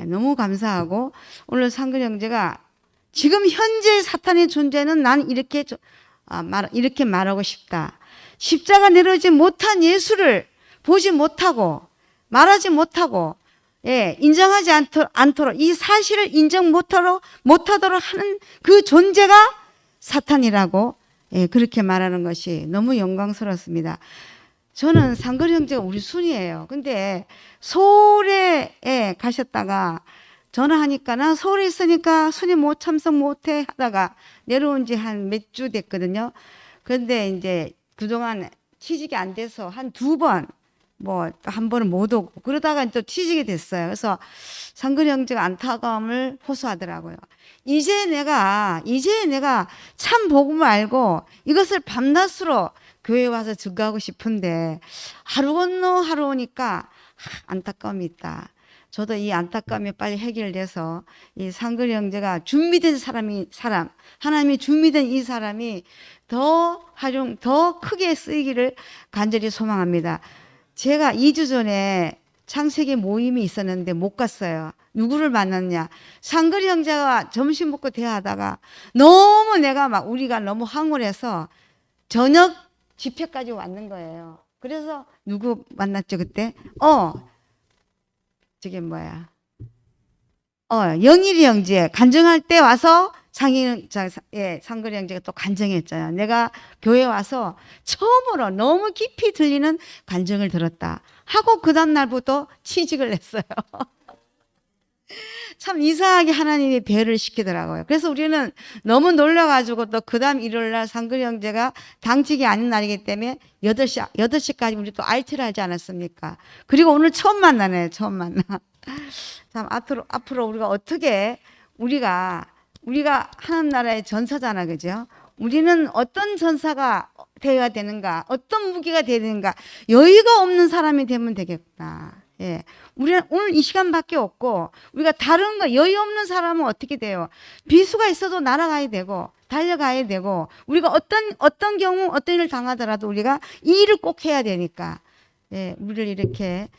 너무 감사하고 오늘 상근 형제가 지금 현재 사탄의 존재는 난 이렇게 말하고 싶다. 십자가 내려오지 못한 예수를 보지 못하고 말하지 못하고 인정하지 않도록 이 사실을 인정 못하도록 하는 그 존재가 사탄이라고 그렇게 말하는 것이 너무 영광스럽습니다. 저는 상근 형제가 우리 순이에요. 근데 서울에 가셨다가 전화하니까 나 서울에 있으니까 순이 참석 못해 하다가 내려온 지 한 몇 주 됐거든요. 그런데 이제 그동안 취직이 안 돼서 한 2번 한 번은 못 오고 그러다가 또 취직이 됐어요. 그래서 상근 형제가 안타까움을 호소하더라고요. 이제 내가 참 복음을 알고 이것을 밤낮으로 교회에 와서 증거하고 싶은데 하루 건너 하루 오니까 안타까움이 있다. 저도 이 안타까움이 빨리 해결돼서 이 상근 형제가 준비된 사람, 하나님이 준비된 이 사람이 더 크게 쓰이기를 간절히 소망합니다. 제가 2주 전에 창세기 모임이 있었는데 못 갔어요. 누구를 만났냐? 상근 형제가 점심 먹고 대화하다가 너무 우리가 너무 황홀해서 저녁 집회까지 왔는 거예요. 그래서 누구 만났죠 그때? 영일이 형제 간증할 때 와서 상근 형제가 또 간증했잖아요. 내가 교회 와서 처음으로 너무 깊이 들리는 간증을 들었다 하고 그 다음 날부터 취직을 했어요. 참 이상하게 하나님이 배를 시키더라고요. 그래서 우리는 너무 놀라가지고 또 그 다음 일요일 날 상근 형제가 당직이 아닌 날이기 때문에 8시까지 우리 또 RT를 하지 않았습니까? 그리고 오늘 처음 만나네요. 처음 만나. 참 앞으로 우리가 어떻게 우리가 하나님 나라의 전사잖아. 그죠? 우리는 어떤 전사가 되어야 되는가? 어떤 무기가 되어야 되는가? 여유가 없는 사람이 되면 되겠구나. 우리는 오늘 이 시간밖에 없고 우리가 다른 거 여유 없는 사람은 어떻게 돼요? 비수가 있어도 날아가야 되고 달려가야 되고 우리가 어떤 경우 어떤 일을 당하더라도 우리가 이 일을 꼭 해야 되니까 우리를 이렇게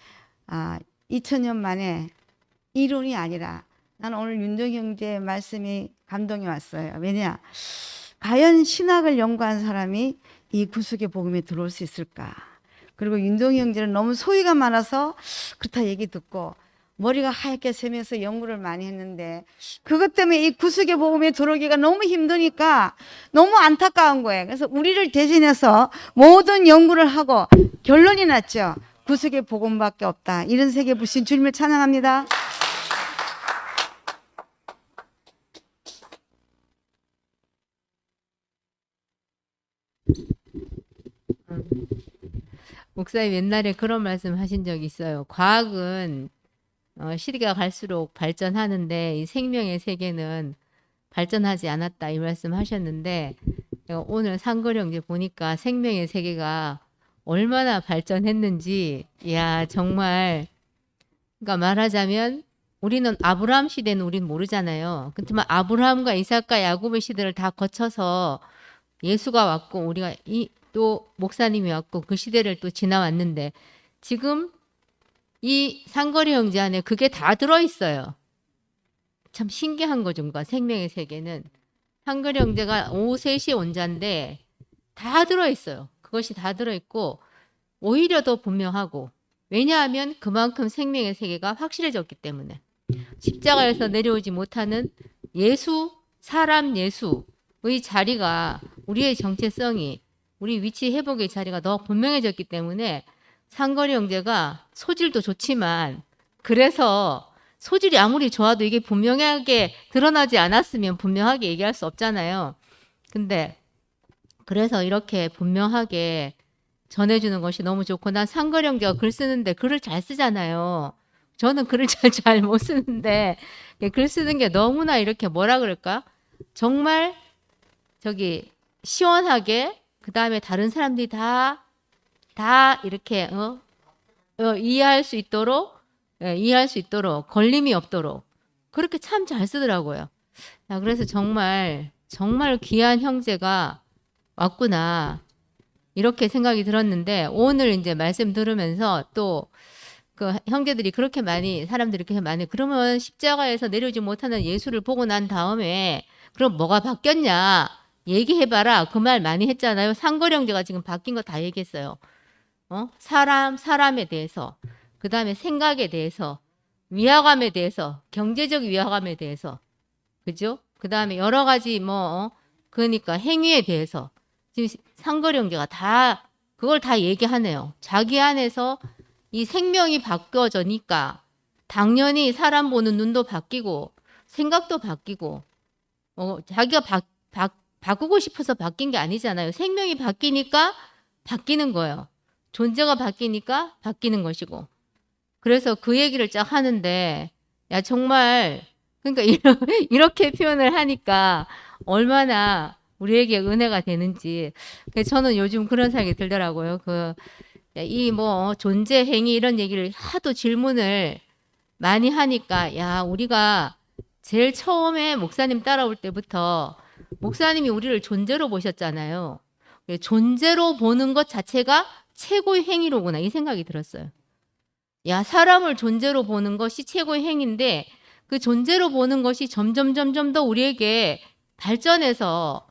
2000년 만에 이론이 아니라 나는 오늘 윤정 형제의 말씀이 감동이 왔어요. 왜냐? 과연 신학을 연구한 사람이 이 구속의 복음에 들어올 수 있을까? 그리고 윤동희 형제는 너무 소위가 많아서 그렇다 얘기 듣고 머리가 하얗게 새면서 연구를 많이 했는데 그것 때문에 이 구속의 복음에 들어오기가 너무 힘드니까 너무 안타까운 거예요. 그래서 우리를 대신해서 모든 연구를 하고 결론이 났죠. 구속의 복음밖에 없다. 이런 세계 부신 주님을 찬양합니다. 목사님 옛날에 그런 말씀 하신 적이 있어요. 과학은 시대가 갈수록 발전하는데 이 생명의 세계는 발전하지 않았다 이 말씀 하셨는데 오늘 상근 형제 보니까 생명의 세계가 얼마나 발전했는지 이야 정말 그러니까 말하자면 우리는 아브라함 시대는 우린 모르잖아요. 그렇지만 아브라함과 이삭과 야곱의 시대를 다 거쳐서 예수가 왔고 우리가 또 목사님이 왔고 그 시대를 또 지나왔는데 지금 이 상거리 형제 안에 그게 다 들어있어요. 참 신기한 거죠. 생명의 세계는 상거리 형제가 오후 3시에 온 자인데 다 들어있어요. 그것이 다 들어있고 오히려 더 분명하고, 왜냐하면 그만큼 생명의 세계가 확실해졌기 때문에 십자가에서 내려오지 못하는 예수, 사람 예수의 자리가, 우리의 정체성이, 우리 위치 회복의 자리가 더 분명해졌기 때문에 상거리 형제가 소질도 좋지만, 그래서 소질이 아무리 좋아도 이게 분명하게 드러나지 않았으면 분명하게 얘기할 수 없잖아요. 근데 그래서 이렇게 분명하게 전해주는 것이 너무 좋고, 난 상거리 형제가 글 쓰는데 글을 잘 쓰잖아요. 저는 글을 잘 못 쓰는데 글 쓰는 게 너무나 이렇게 뭐라 그럴까? 정말 저기 시원하게, 그 다음에 다른 사람들이 다 이렇게 이해할 수 있도록, 이해할 수 있도록, 걸림이 없도록 그렇게 참 잘 쓰더라고요. 야, 그래서 정말 귀한 형제가 왔구나, 이렇게 생각이 들었는데, 오늘 이제 말씀 들으면서 또 그 형제들이 그렇게 많이, 사람들이 그렇게 많이, 그러면 십자가에서 내려오지 못하는 예수를 보고 난 다음에 그럼 뭐가 바뀌었냐 얘기해봐라, 그 말 많이 했잖아요. 상거리 형제가 지금 바뀐 거 다 얘기했어요. 사람에 대해서, 그 다음에 생각에 대해서, 위화감에 대해서, 경제적 위화감에 대해서, 그죠? 그 다음에 여러 가지 그러니까 행위에 대해서 지금 상거리 형제가 다 그걸 다 얘기하네요. 자기 안에서 이 생명이 바뀌어지니까 당연히 사람 보는 눈도 바뀌고 생각도 바뀌고, 자기가 바꾸고 싶어서 바뀐 게 아니잖아요. 생명이 바뀌니까 바뀌는 거예요. 존재가 바뀌니까 바뀌는 것이고. 그래서 그 얘기를 쫙 하는데, 야, 정말, 그러니까 이렇게 표현을 하니까 얼마나 우리에게 은혜가 되는지. 저는 요즘 그런 생각이 들더라고요. 이 존재, 행위 이런 얘기를 하도 질문을 많이 하니까, 야, 우리가 제일 처음에 목사님 따라올 때부터 목사님이 우리를 존재로 보셨잖아요. 존재로 보는 것 자체가 최고의 행위로구나, 이 생각이 들었어요. 야, 사람을 존재로 보는 것이 최고의 행위인데, 그 존재로 보는 것이 점점 더 우리에게 발전해서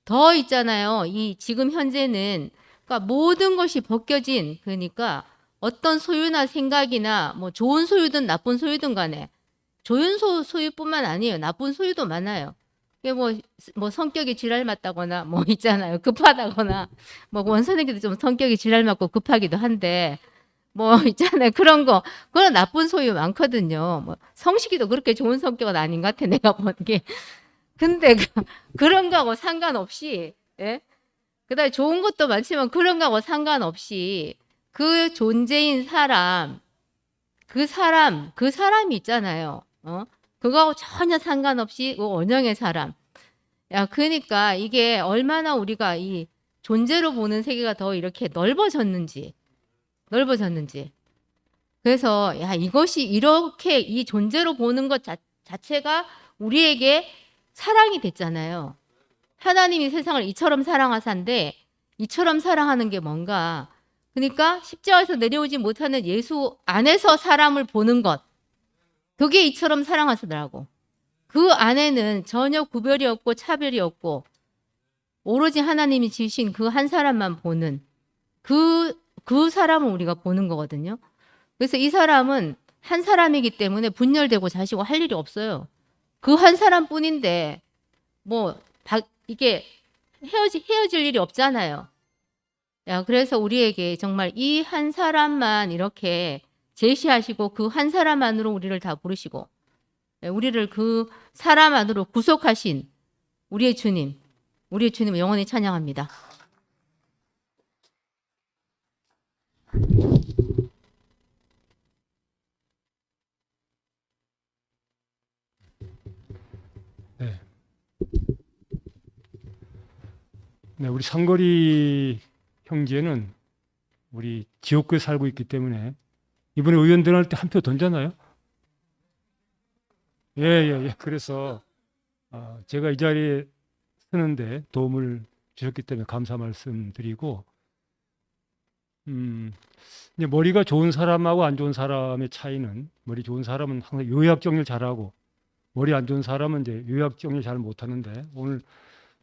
더 있잖아요. 이 지금 현재는, 그러니까 모든 것이 벗겨진, 그러니까 어떤 소유나 생각이나 좋은 소유든 나쁜 소유든 간에, 좋은 소유뿐만 아니에요. 나쁜 소유도 많아요. 성격이 지랄 맞다거나 있잖아요. 급하다거나, 원선에게도 좀 성격이 지랄 맞고 급하기도 한데, 있잖아요. 그런 거, 그런 나쁜 소유 많거든요. 성식이도 그렇게 좋은 성격은 아닌 것 같아, 내가 보기에. 근데 그런 거하고 상관없이, 예? 그다음에 좋은 것도 많지만 그런 거하고 상관없이 그 존재인 사람, 그 사람이 있잖아요. 그거하고 전혀 상관없이 원형의 사람. 야, 그러니까 이게 얼마나 우리가 이 존재로 보는 세계가 더 이렇게 넓어졌는지. 그래서 야, 이것이 이렇게 이 존재로 보는 것 자체가 우리에게 사랑이 됐잖아요. 하나님이 세상을 이처럼 사랑하사인데, 이처럼 사랑하는 게 뭔가? 그러니까 십자가에서 내려오지 못하는 예수 안에서 사람을 보는 것, 그게 이처럼 사랑하시더라고. 그 안에는 전혀 구별이 없고 차별이 없고 오로지 하나님이 지으신 그 한 사람만 보는, 그 사람을 우리가 보는 거거든요. 그래서 이 사람은 한 사람이기 때문에 분열되고 자시고 할 일이 없어요. 그 한 사람뿐인데 이게 헤어질 일이 없잖아요. 야, 그래서 우리에게 정말 이 한 사람만 이렇게 제시하시고 그 한 사람 안으로 우리를 다 부르시고, 우리를 그 사람 안으로 구속하신 우리의 주님을 영원히 찬양합니다. 네, 우리 상거리 형제는 우리 지역구에 살고 있기 때문에 이번에 의원들 할 때 한 표 던졌나요? 예. 그래서 제가 이 자리에 쓰는데 도움을 주셨기 때문에 감사 말씀드리고, 이제 머리가 좋은 사람하고 안 좋은 사람의 차이는, 머리 좋은 사람은 항상 요약 정리를 잘하고 머리 안 좋은 사람은 이제 요약 정리를 잘 못하는데, 오늘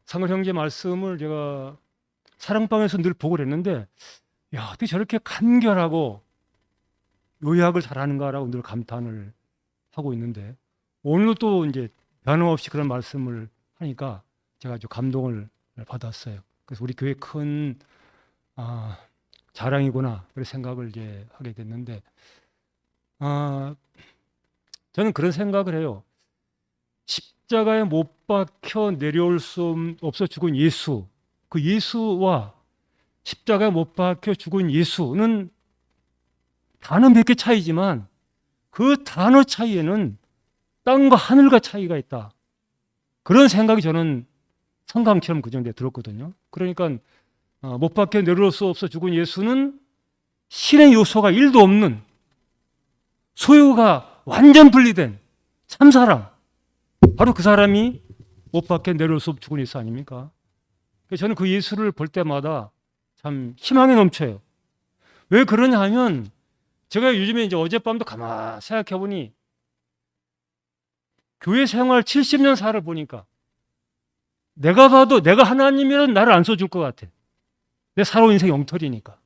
상거리 형제 말씀을 제가 사랑방에서 늘 보고 그랬는데, 야, 어떻게 저렇게 간결하고 요약을 잘하는가라고 늘 감탄을 하고 있는데, 오늘도 또 이제 변함없이 그런 말씀을 하니까 제가 아주 감동을 받았어요. 그래서 우리 교회 큰 자랑이구나 그런 생각을 이제 하게 됐는데, 저는 그런 생각을 해요. 십자가에 못 박혀 내려올 수 없어 죽은 예수, 그 예수와 십자가에 못 박혀 죽은 예수는 단어 몇 개 차이지만 그 단어 차이에는 땅과 하늘과 차이가 있다. 그런 생각이 저는 성강처럼 그 정도에 들었거든요. 그러니까 못 박혀 내려올 수 없어 죽은 예수는 신의 요소가 1도 없는, 소유가 완전 분리된 참사랑, 바로 그 사람이 못 박혀 내려올 수 없어 죽은 예수 아닙니까? 그래서 저는 그 예수를 볼 때마다 참 희망이 넘쳐요. 왜 그러냐 하면, 제가 요즘에 이제 어젯밤도 가만 생각해 보니 교회 생활 70년 살을 보니까 내가 봐도 내가 하나님이라면 나를 안 써줄 것 같아. 내 살아온 인생 엉터리니까.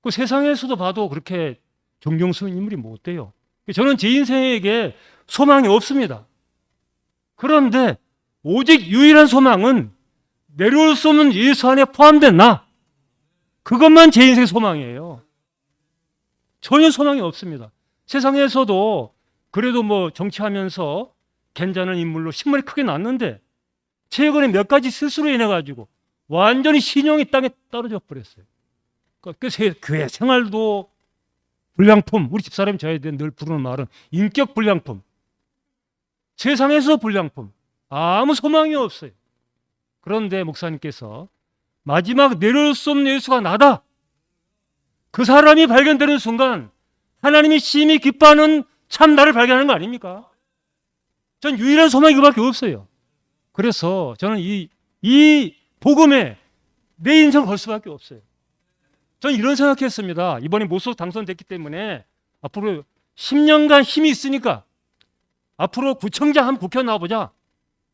그 세상에서도 봐도 그렇게 존경스러운 인물이 못 돼요. 저는 제 인생에게 소망이 없습니다. 그런데 오직 유일한 소망은 내려올 수 없는 예수 안에 포함된 나. 그것만 제 인생의 소망이에요. 전혀 소망이 없습니다. 세상에서도 그래도 뭐 정치하면서 괜찮은 인물로 신문이 크게 났는데, 최근에 몇 가지 실수로 인해 가지고 완전히 신용이 땅에 떨어져 버렸어요. 그래서 교회 생활도 불량품, 우리 집사람이 저에 대해 늘 부르는 말은 인격 불량품, 세상에서 불량품, 아무 소망이 없어요. 그런데 목사님께서 마지막 내려올 수 없는 예수가 나다, 그 사람이 발견되는 순간 하나님이 심히 기뻐하는 참 나를 발견하는 거 아닙니까? 전 유일한 소망이 그밖에 없어요. 그래서 저는 이 복음에 내 인생을 걸 수밖에 없어요. 저는 이런 생각했습니다. 이번에 모속 당선됐기 때문에 앞으로 10년간 힘이 있으니까 앞으로 구청장 한번 국회 나와보자,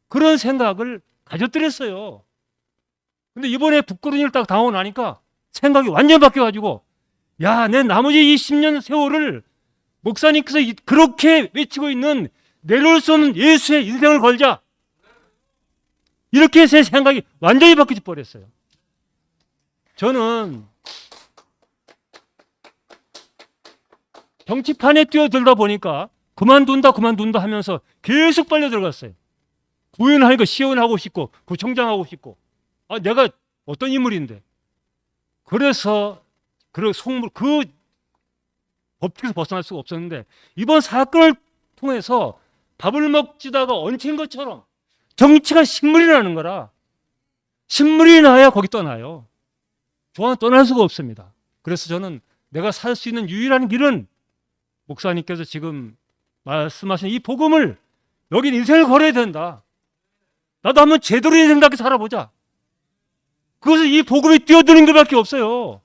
그런 생각을 가졌더랬어요. 근데 이번에 북구른 일 딱 당하고 나니까 생각이 완전히 바뀌어가지고, 야, 내 나머지 이 10년 세월을 목사님께서 그렇게 외치고 있는 내려올 수 없는 예수의 인생을 걸자, 이렇게 제 생각이 완전히 바뀌어 버렸어요. 저는 정치판에 뛰어들다 보니까 그만둔다 하면서 계속 빨려 들어갔어요. 구의원하니까 시의원하고 싶고 구청장하고 싶고, 내가 어떤 인물인데. 그래서 그 법칙에서 벗어날 수가 없었는데, 이번 사건을 통해서 밥을 먹지다가 얹힌 것처럼 정치가 신물이 나는 거라. 신물이 나야 거기 떠나요. 저는 떠날 수가 없습니다. 그래서 저는 내가 살 수 있는 유일한 길은 목사님께서 지금 말씀하신 이 복음을, 여기 인생을 걸어야 된다. 나도 한번 제대로 인생답게 살아보자. 그것은 이 복음이 뛰어드는 것밖에 없어요.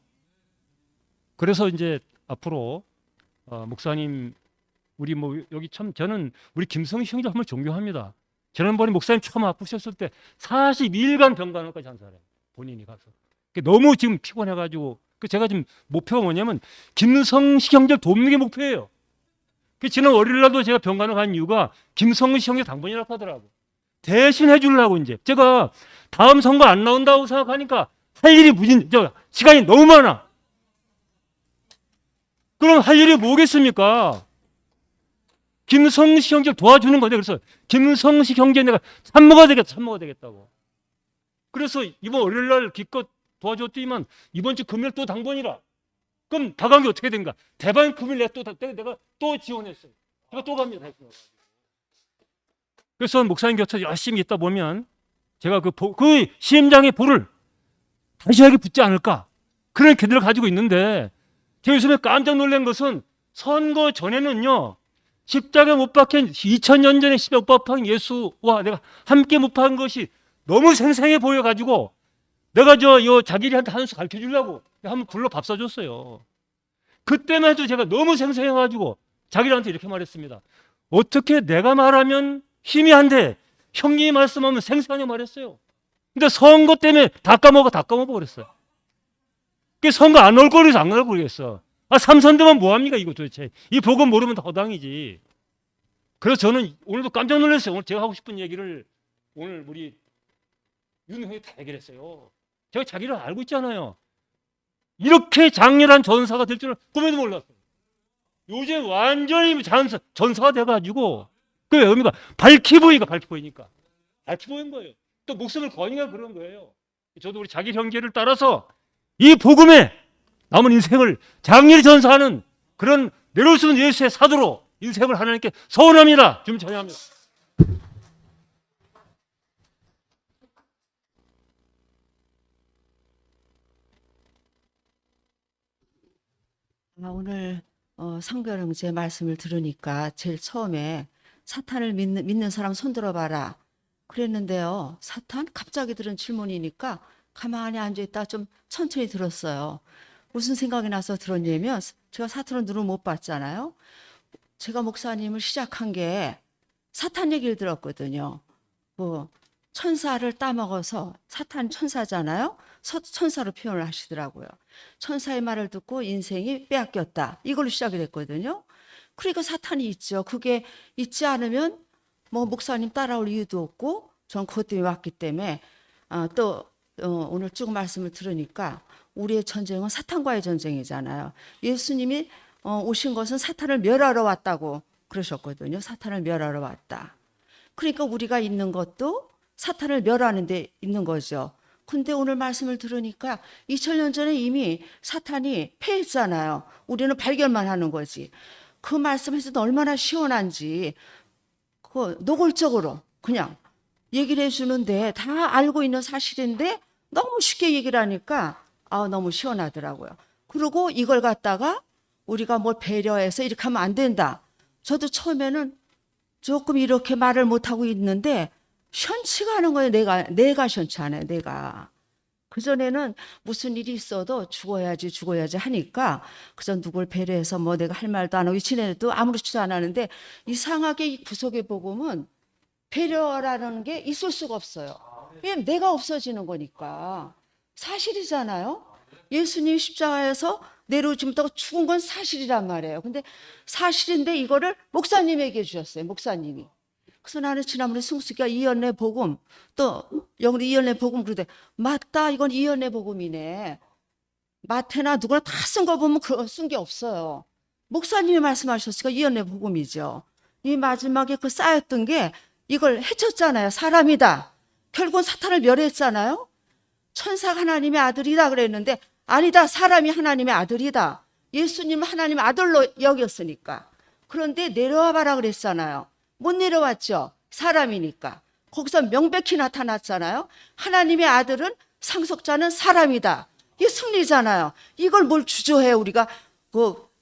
그래서 이제 앞으로 목사님, 우리 뭐 여기 참 저는 우리 김성희 형제 정말 존경합니다. 지난번에 목사님 처음 아프셨을 때 42일간 병간호까지 한 사람, 본인이 가서. 너무 지금 피곤해가지고, 제가 지금 목표가 뭐냐면 김성식 형제를 돕는 게 목표예요. 지난 월요일 날도 제가 병간호 간 이유가 김성식 형제 당번이라고 하더라고. 대신 해주려고. 이제 제가 다음 선거 안 나온다고 생각하니까 할 일이 시간이 너무 많아. 그럼 할 일이 뭐겠습니까? 김성식 형제 도와주는 건데, 그래서 김성식 형제 내가 참모가 되겠다고. 그래서 이번 월요일 날 기껏 도와줬더니만 이번 주 금요일 또 당번이라. 그럼 다간게 어떻게 된가? 대반 금요일 내가 또 지원했어요. 제가 또 갑니다. 그래서 목사님 곁에 열심히 있다 보면 제가 그 시임장의 볼을 다시하게 붙지 않을까, 그런 기대를 가지고 있는데, 제가 요즘에 깜짝 놀란 것은 선거 전에는요, 십자가에 못 박힌 2000년 전에 십자가에 못 박힌 예수와 내가 함께 못 박힌 것이 너무 생생해 보여가지고, 내가 자기한테 한 수 가르쳐 주려고 한번 불러 밥 사줬어요. 그때만 해도 제가 너무 생생해가지고 자기한테 이렇게 말했습니다. 어떻게 내가 말하면 힘이 안 돼? 형님이 말씀하면 생생하게 말했어요. 근데 선거 때문에 다 까먹어버렸어요. 그 선거 안 올 거리서 안 올 거리겠어. 아, 삼선대만 뭐합니까, 이거 도대체. 이 복음 모르면 다 허당이지. 그래서 저는 오늘도 깜짝 놀랐어요. 오늘 제가 하고 싶은 얘기를 오늘 우리 윤형이 다 해결했어요. 제가 자기를 알고 있잖아요. 이렇게 장렬한 전사가 될 줄은 꿈에도 몰랐어요. 요즘 완전히 전사가 돼가지고 그게 왜 의미가 밝히 보이니까 밝히 보인 거예요. 또 목숨을 거니까 그런 거예요. 저도 우리 자기 형제를 따라서 이 복음에 남은 인생을 장렬히 전사하는 그런 내려올 수 없는 예수의 사도로 인생을 하나님께 서원합니다. 주님 찬양합니다. 오늘 상교령 제 말씀을 들으니까 제일 처음에 사탄을 믿는 사람 손 들어봐라 그랬는데요. 사탄? 갑자기 들은 질문이니까 가만히 앉아있다 좀 천천히 들었어요. 무슨 생각이 나서 들었냐면 제가 사탄은 눈을 못 봤잖아요. 제가 목사님을 시작한 게 사탄 얘기를 들었거든요. 뭐 천사를 따먹어서 사탄 천사잖아요. 천사로 표현을 하시더라고요. 천사의 말을 듣고 인생이 빼앗겼다. 이걸로 시작이 됐거든요. 그러니까 사탄이 있죠. 그게 있지 않으면 뭐 목사님 따라올 이유도 없고 전 그것 때문에 왔기 때문에 오늘 쭉 말씀을 들으니까 우리의 전쟁은 사탄과의 전쟁이잖아요. 예수님이 오신 것은 사탄을 멸하러 왔다고 그러셨거든요. 사탄을 멸하러 왔다. 그러니까 우리가 있는 것도 사탄을 멸하는 데 있는 거죠. 근데 오늘 말씀을 들으니까 2000년 전에 이미 사탄이 패했잖아요. 우리는 발견만 하는 거지. 그 말씀에서도 얼마나 시원한지 노골적으로 그냥 얘기를 해주는데 다 알고 있는 사실인데 너무 쉽게 얘기를 하니까 너무 시원하더라고요. 그리고 이걸 갖다가 우리가 뭘 배려해서 이렇게 하면 안 된다. 저도 처음에는 조금 이렇게 말을 못하고 있는데 현치가 하는 거예요. 내가 현치 않아요. 내가. 그전에는 무슨 일이 있어도 죽어야지 하니까 그전 누굴 배려해서 뭐 내가 할 말도 안 하고 지내도 아무렇지도 않았는데 이상하게 이 구속의 복음은 배려라는 게 있을 수가 없어요. 왜냐면 내가 없어지는 거니까. 사실이잖아요. 예수님 십자가에서 내려오지 못하고 죽은 건 사실이란 말이에요. 근데 사실인데 이거를 목사님에게 주셨어요. 목사님이. 그래서 나는 지난번에 승수기가 이언의 복음 또 영으로 이언의 복음 그러대. 맞다, 이건 이언의 복음이네. 마태나 누구나 다 쓴 거 보면 쓴 게 없어요. 목사님이 말씀하셨으니까 이언의 복음이죠. 이 마지막에 그 쌓였던 게 이걸 해쳤잖아요. 사람이다. 결국은 사탄을 멸했잖아요. 천사가 하나님의 아들이다 그랬는데 아니다, 사람이 하나님의 아들이다. 예수님은 하나님의 아들로 여겼으니까. 그런데 내려와 봐라 그랬잖아요. 못 내려왔죠. 사람이니까. 거기서 명백히 나타났잖아요. 하나님의 아들은 상속자는 사람이다. 이게 승리잖아요. 이걸 뭘 주저해 우리가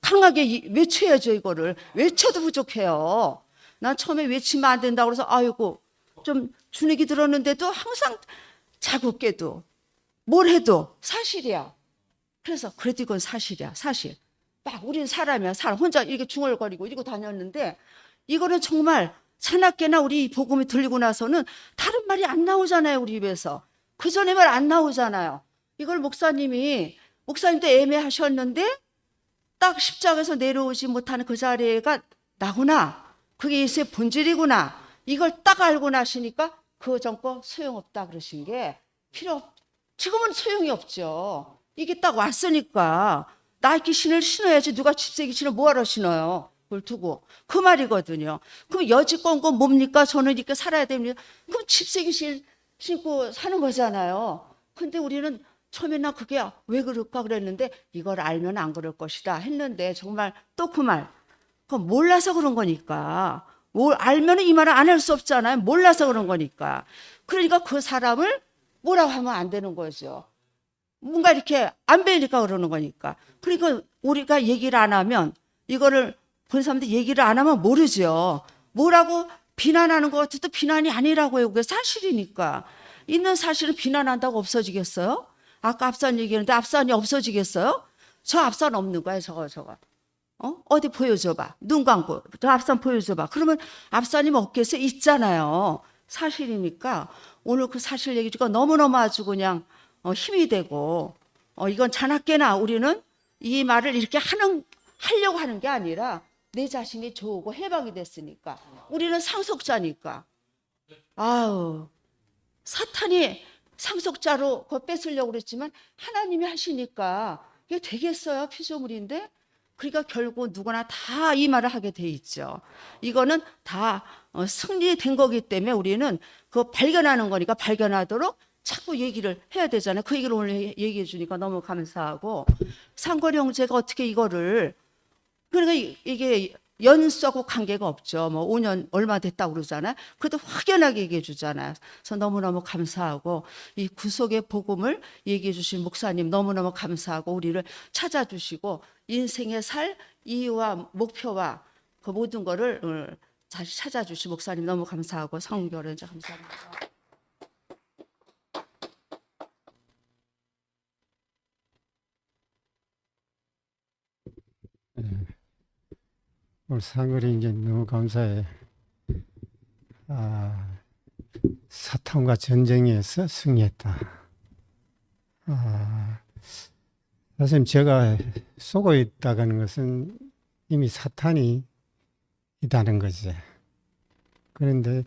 강하게 외쳐야죠. 이거를 외쳐도 부족해요. 난 처음에 외치면 안 된다고 그래서 아이고 좀 주눅이 들었는데도 항상 자국게도 뭘 해도 사실이야. 그래서 그래도 이건 사실이야. 사실. 막 우리는 사람이야. 사람 혼자 이렇게 중얼거리고 이러고 다녔는데 이거는 정말 사납게나 우리 복음이 들리고 나서는 다른 말이 안 나오잖아요. 우리 입에서. 그 전에 말 안 나오잖아요. 이걸 목사님도 애매하셨는데 딱 십자가에서 내려오지 못하는 그 자리가 나구나. 그게 예수의 본질이구나. 이걸 딱 알고 나시니까 그 전거 소용없다 그러신 게 지금은 소용이 없죠. 이게 딱 왔으니까 나이키 신을 신어야지. 누가 집세기 신을 뭐하러 신어요. 그걸 두고 그 말이거든요. 그럼 여지껏 건 뭡니까? 저는 이렇게 살아야 됩니다. 그럼 집세기 신고 사는 거잖아요. 근데 우리는 처음에 나 그게 왜 그럴까 그랬는데 이걸 알면 안 그럴 것이다 했는데 정말 또 그 말. 그건 몰라서 그런 거니까. 뭘 알면 이 말을 안 할 수 없잖아요. 몰라서 그런 거니까. 그러니까 그 사람을 뭐라고 하면 안 되는 거죠. 뭔가 이렇게 안 배우니까 그러는 거니까. 그러니까 우리가 얘기를 안 하면 이거를 본 사람들 얘기를 안 하면 모르죠. 뭐라고 비난하는 것 같아도 비난이 아니라고 해요. 그게 사실이니까. 있는 사실을 비난한다고 없어지겠어요? 아까 앞산 얘기했는데 앞산이 없어지겠어요? 저 앞산 없는 거야. 저거. 어디 보여줘봐. 눈 감고 저 앞산 보여줘봐. 그러면 앞산이 없겠어요? 있잖아요. 사실이니까 오늘 그 사실 얘기 주가 너무너무 아주 그냥 힘이 되고 이건 자나깨나 우리는 이 말을 이렇게 하려고 하는 게 아니라 내 자신이 좋고 해방이 됐으니까 우리는 상속자니까 아우 사탄이 상속자로 그거 뺏으려고 그랬지만 하나님이 하시니까 이게 되겠어요? 피조물인데 그러니까 결국 누구나 다 이 말을 하게 돼 있죠. 이거는 다 승리된 거기 때문에 우리는 그거 발견하는 거니까 발견하도록 자꾸 얘기를 해야 되잖아요. 그 얘기를 오늘 얘기해 주니까 너무 감사하고 상거리 형제가 어떻게 이거를 그러니까 이게 연수하고 관계가 없죠. 뭐 5년 얼마 됐다고 그러잖아요. 그래도 확연하게 얘기해 주잖아요. 그래서 너무너무 감사하고 이 구속의 복음을 얘기해 주신 목사님 너무너무 감사하고 우리를 찾아주시고 인생의 살 이유와 목표와 그 모든 거를 다시 찾아주신 목사님 너무 감사하고 성교를 감사합니다. 오늘 상거리 이제 너무 감사해. 사탄과 전쟁에서 승리했다. 사실 제가 속어 있다는 것은 이미 사탄이 있다는 거지. 그런데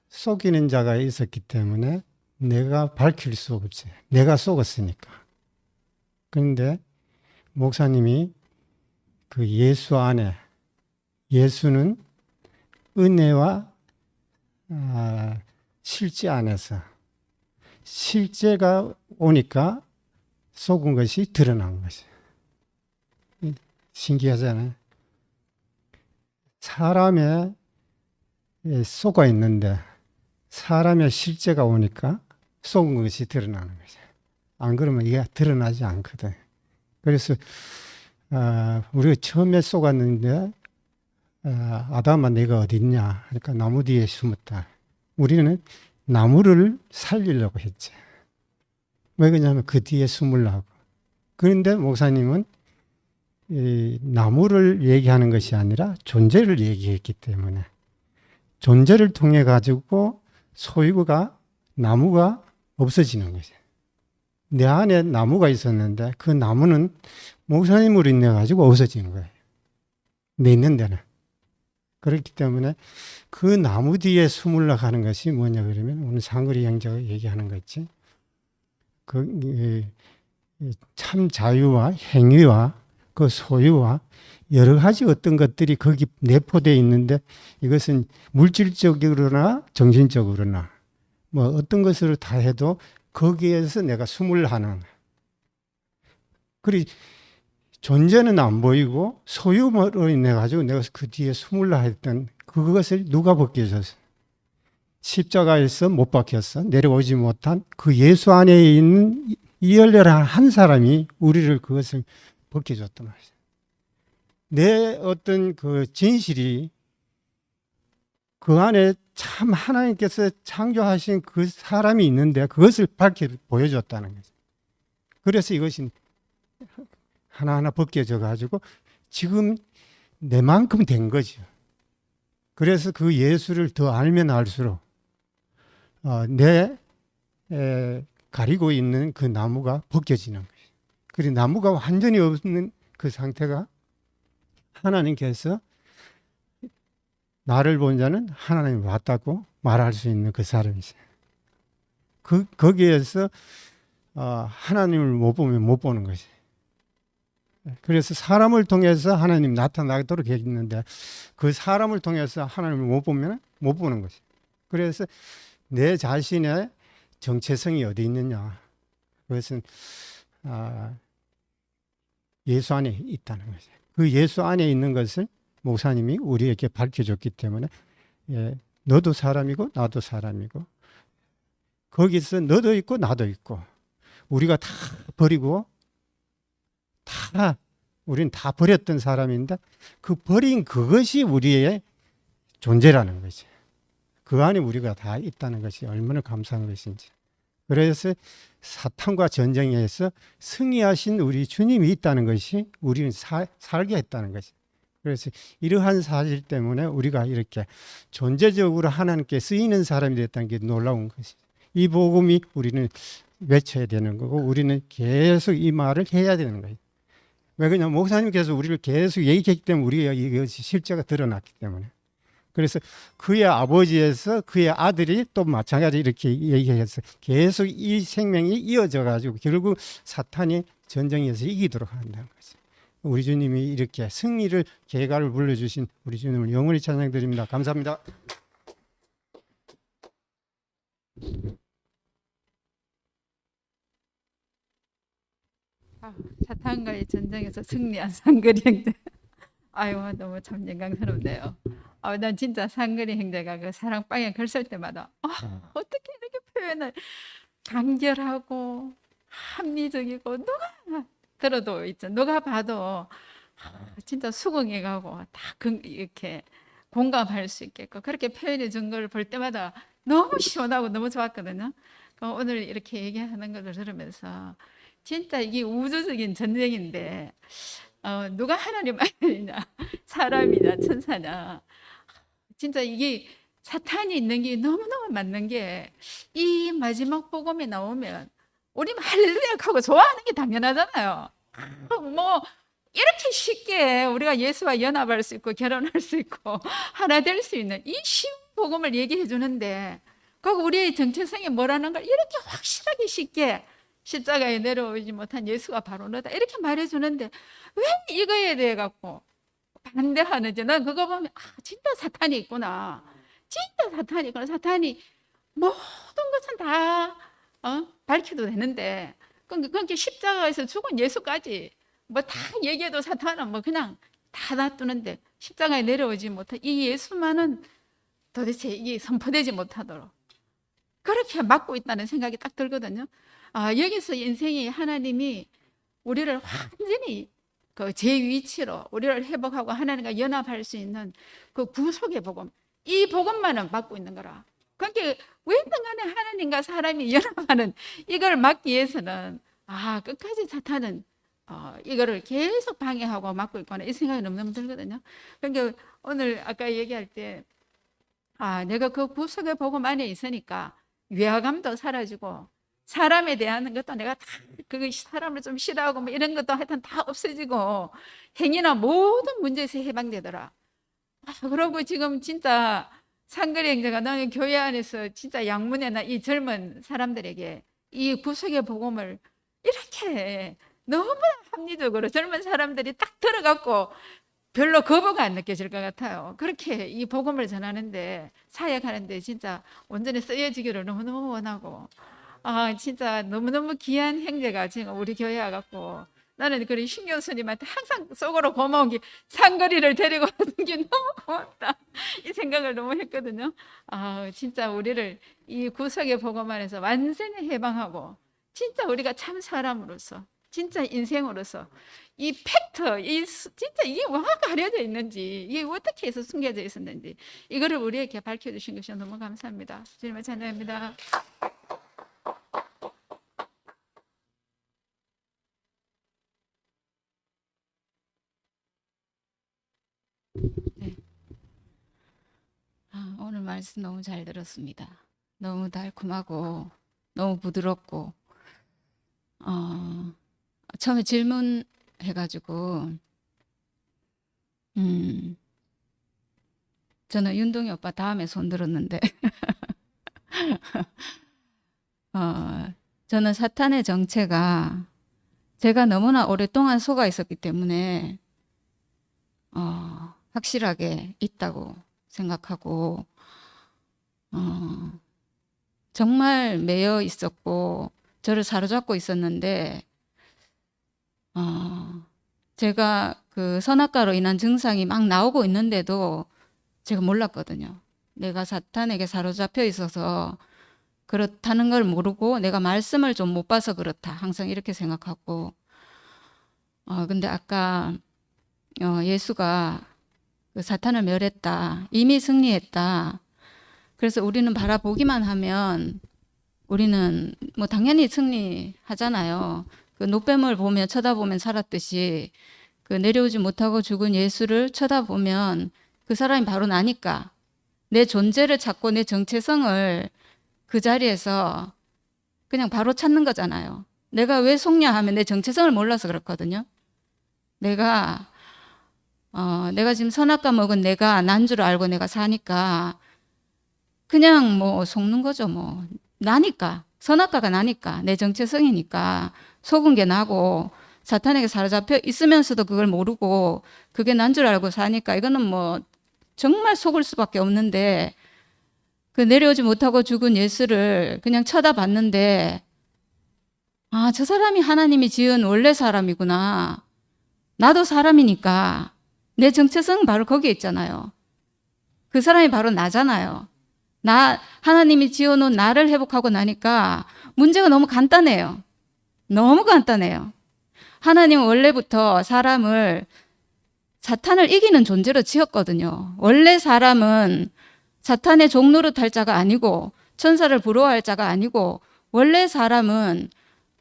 속이는 자가 있었기 때문에 내가 밝힐 수 없지. 내가 속았으니까. 그런데 목사님이 그 예수 안에, 예수는 은혜와 실제 안에서 실제가 오니까 속은 것이 드러난 것이 신기하잖아요. 사람의 속아 있는데 사람의 실제가 오니까 속은 것이 드러나는 거죠. 안 그러면 이게 드러나지 않거든. 그래서 우리가 처음에 속았는데 아담아 내가 어디 있냐 그러니까 나무 뒤에 숨었다. 우리는 나무를 살리려고 했지. 왜 그러냐면 그 뒤에 숨으려고. 그런데 목사님은 이 나무를 얘기하는 것이 아니라 존재를 얘기했기 때문에 존재를 통해 가지고 소유가 나무가 없어지는 거죠. 내 안에 나무가 있었는데 그 나무는 목사님으로 인해 가지고 없어진 거예요. 내 있는 데는. 그렇기 때문에 그 나무 뒤에 숨으려 하는 것이 뭐냐 그러면 오늘 상거리 형제가 얘기하는 거지. 참 자유와 행위와 그 소유와 여러 가지 어떤 것들이 거기 내포되어 있는데 이것은 물질적으로나 정신적으로나 뭐 어떤 것으로 다 해도 거기에서 내가 숨을 하는. 그리 존재는 안 보이고 소유로 인해 가지고 내가 그 뒤에 숨을라 했던 그것을 누가 벗겨줬어? 십자가에서 못 박혔어. 내려오지 못한 그 예수 안에 있는 이 열렬한 한 사람이 우리를 그것을 벗겨줬단 말이야. 내 어떤 그 진실이 그 안에 참 하나님께서 창조하신 그 사람이 있는데 그것을 밝혀 보여줬다는 거죠. 그래서 이것이 하나하나 벗겨져 가지고 지금 내만큼 된 거죠. 그래서 그 예수를 더 알면 알수록 내 가리고 있는 그 나무가 벗겨지는 거예요. 그리고 나무가 완전히 없는 그 상태가 하나님께서 나를 본 자는 하나님을 봤다고 말할 수 있는 그 사람이죠. 거기에서 하나님을 못 보면 못 보는 거지. 그래서 사람을 통해서 하나님 나타나도록 했는데 그 사람을 통해서 하나님을 못 보면 못 보는 거지. 그래서 내 자신의 정체성이 어디 있느냐. 그것은 예수 안에 있다는 거죠. 그 예수 안에 있는 것을 목사님이 우리에게 밝혀줬기 때문에 너도 사람이고 나도 사람이고 거기서 너도 있고 나도 있고 우리가 다 버리고 우리는 다 버렸던 사람인데 그 버린 그것이 우리의 존재라는 거지. 그 안에 우리가 다 있다는 것이 얼마나 감사한 것인지. 그래서 사탄과 전쟁에서 승리하신 우리 주님이 있다는 것이 우리는 살게 했다는 것이. 그래서 이러한 사실 때문에 우리가 이렇게 존재적으로 하나님께 쓰이는 사람이 됐다는 게 놀라운 것이죠. 이 복음이 우리는 외쳐야 되는 거고 우리는 계속 이 말을 해야 되는 거예요. 왜 그러냐, 목사님께서 우리를 계속 얘기했기 때문에 우리가 이것이 실제가 드러났기 때문에. 그래서 그의 아버지에서 그의 아들이 또 마찬가지 이렇게 얘기해서 계속 이 생명이 이어져 가지고 결국 사탄이 전쟁에서 이기도록 한다는 거죠. 우리 주님이 이렇게 승리를 계가를 불러주신 우리 주님을 영원히 찬양드립니다. 감사합니다. 사탄과의 전쟁에서 승리한 상거리 형제. 아유, 너무 참 영광스럽네요. 난 진짜 상거리 형제가 그 사랑방에 글 쓸 때마다 어떻게 이렇게 표현을 간결하고 합리적이고 누가 들어도 있죠. 누가 봐도 진짜 수긍해 가고 다 이렇게 공감할 수 있겠고 그렇게 표현해 준 걸 볼 때마다 너무 시원하고 너무 좋았거든요. 오늘 이렇게 얘기하는 것을 들으면서 진짜 이게 우주적인 전쟁인데 누가 하나님 아니냐, 사람이냐, 천사냐. 진짜 이게 사탄이 있는 게 너무너무 맞는 게 이 마지막 복음에 나오면 우리 할렐루야 하고 좋아하는 게 당연하잖아요. 뭐 이렇게 쉽게 우리가 예수와 연합할 수 있고 결혼할 수 있고 하나 될 수 있는 이 쉬운 복음을 얘기해 주는데 꼭 우리의 정체성이 뭐라는 걸 이렇게 확실하게 쉽게 십자가에 내려오지 못한 예수가 바로 너다 이렇게 말해주는데 왜 이거에 대해 갖고 반대하는지 난 그거 보면 진짜 사탄이 있구나. 진짜 사탄이 있구나. 사탄이 모든 것은 다 밝혀도 되는데 그렇게 십자가에서 죽은 예수까지 뭐 다 얘기해도 사탄은 뭐 그냥 다 놔두는데 십자가에 내려오지 못한 이 예수만은 도대체 이게 선포되지 못하도록 그렇게 막고 있다는 생각이 딱 들거든요. 여기서 인생이 하나님이 우리를 완전히 그 제 위치로 우리를 회복하고 하나님과 연합할 수 있는 그 구속의 복음, 이 복음만은 받고 있는 거라. 그러니까 웬간에 하나님과 사람이 연합하는 이걸 막기 위해서는 끝까지 사탄은 이거를 계속 방해하고 막고 있거나 이 생각이 너무너무 들거든요. 그러니까 오늘 아까 얘기할 때 내가 그 구속의 복음 안에 있으니까 위화감도 사라지고 사람에 대한 것도 내가 다 그 사람을 좀 싫어하고 뭐 이런 것도 하여튼 다 없어지고 행위나 모든 문제에서 해방되더라. 그러고 지금 진짜 상거리 형제가 나는 교회 안에서 진짜 양문회나 이 젊은 사람들에게 이 구속의 복음을 이렇게 너무 합리적으로 젊은 사람들이 딱 들어갖고 별로 거부가 안 느껴질 것 같아요. 그렇게 이 복음을 전하는데 사역하는데 진짜 온전히 쓰여지기를 너무너무 원하고 진짜 너무너무 귀한 형제가 지금 우리 교회에 와갖고 나는 그런 신 교수님한테 항상 속으로 고마운 게 상거리를 데리고 와준 게 너무 고맙다 이 생각을 너무 했거든요. 진짜 우리를 이 구속의 복음 안에서 완전히 해방하고 진짜 우리가 참 사람으로서 진짜 인생으로서 이 팩트, 진짜 이게 뭐가 가려져 있는지 이게 어떻게 해서 숨겨져 있었는지 이거를 우리에게 밝혀주신 것이 너무 감사합니다. 주님을 찬양합니다. 네. 오늘 말씀 너무 잘 들었습니다. 너무 달콤하고 너무 부드럽고 처음에 질문해가지고 저는 윤동이 오빠 다음에 손 들었는데 저는 사탄의 정체가 제가 너무나 오랫동안 속아 있었기 때문에 확실하게 있다고 생각하고 정말 매여 있었고 저를 사로잡고 있었는데 제가 그 선악과로 인한 증상이 막 나오고 있는데도 제가 몰랐거든요. 내가 사탄에게 사로잡혀 있어서 그렇다는 걸 모르고 내가 말씀을 좀 못 봐서 그렇다 항상 이렇게 생각하고 근데 아까 예수가 그 사탄을 멸했다. 이미 승리했다. 그래서 우리는 바라보기만 하면 우리는 뭐 당연히 승리하잖아요. 그 노뱀을 보며 쳐다보면 살았듯이 그 내려오지 못하고 죽은 예수를 쳐다보면 그 사람이 바로 나니까 내 존재를 찾고 내 정체성을 그 자리에서 그냥 바로 찾는 거잖아요. 내가 왜 속냐 하면 내 정체성을 몰라서 그렇거든요. 내가 지금 선악과 먹은 내가 난 줄 알고 내가 사니까 그냥 뭐 속는 거죠. 뭐 나니까 선악과가 나니까 내 정체성이니까 속은 게 나고 사탄에게 사로잡혀 있으면서도 그걸 모르고 그게 난 줄 알고 사니까 이거는 뭐 정말 속을 수밖에 없는데 그 내려오지 못하고 죽은 예수를 그냥 쳐다봤는데 아, 저 사람이 하나님이 지은 원래 사람이구나. 나도 사람이니까 내 정체성은 바로 거기에 있잖아요. 그 사람이 바로 나잖아요. 하나님이 지어놓은 나를 회복하고 나니까 문제가 너무 간단해요. 너무 간단해요. 하나님은 원래부터 사탄을 이기는 존재로 지었거든요. 원래 사람은 사탄의 종노릇 할 자가 아니고 천사를 부러워할 자가 아니고 원래 사람은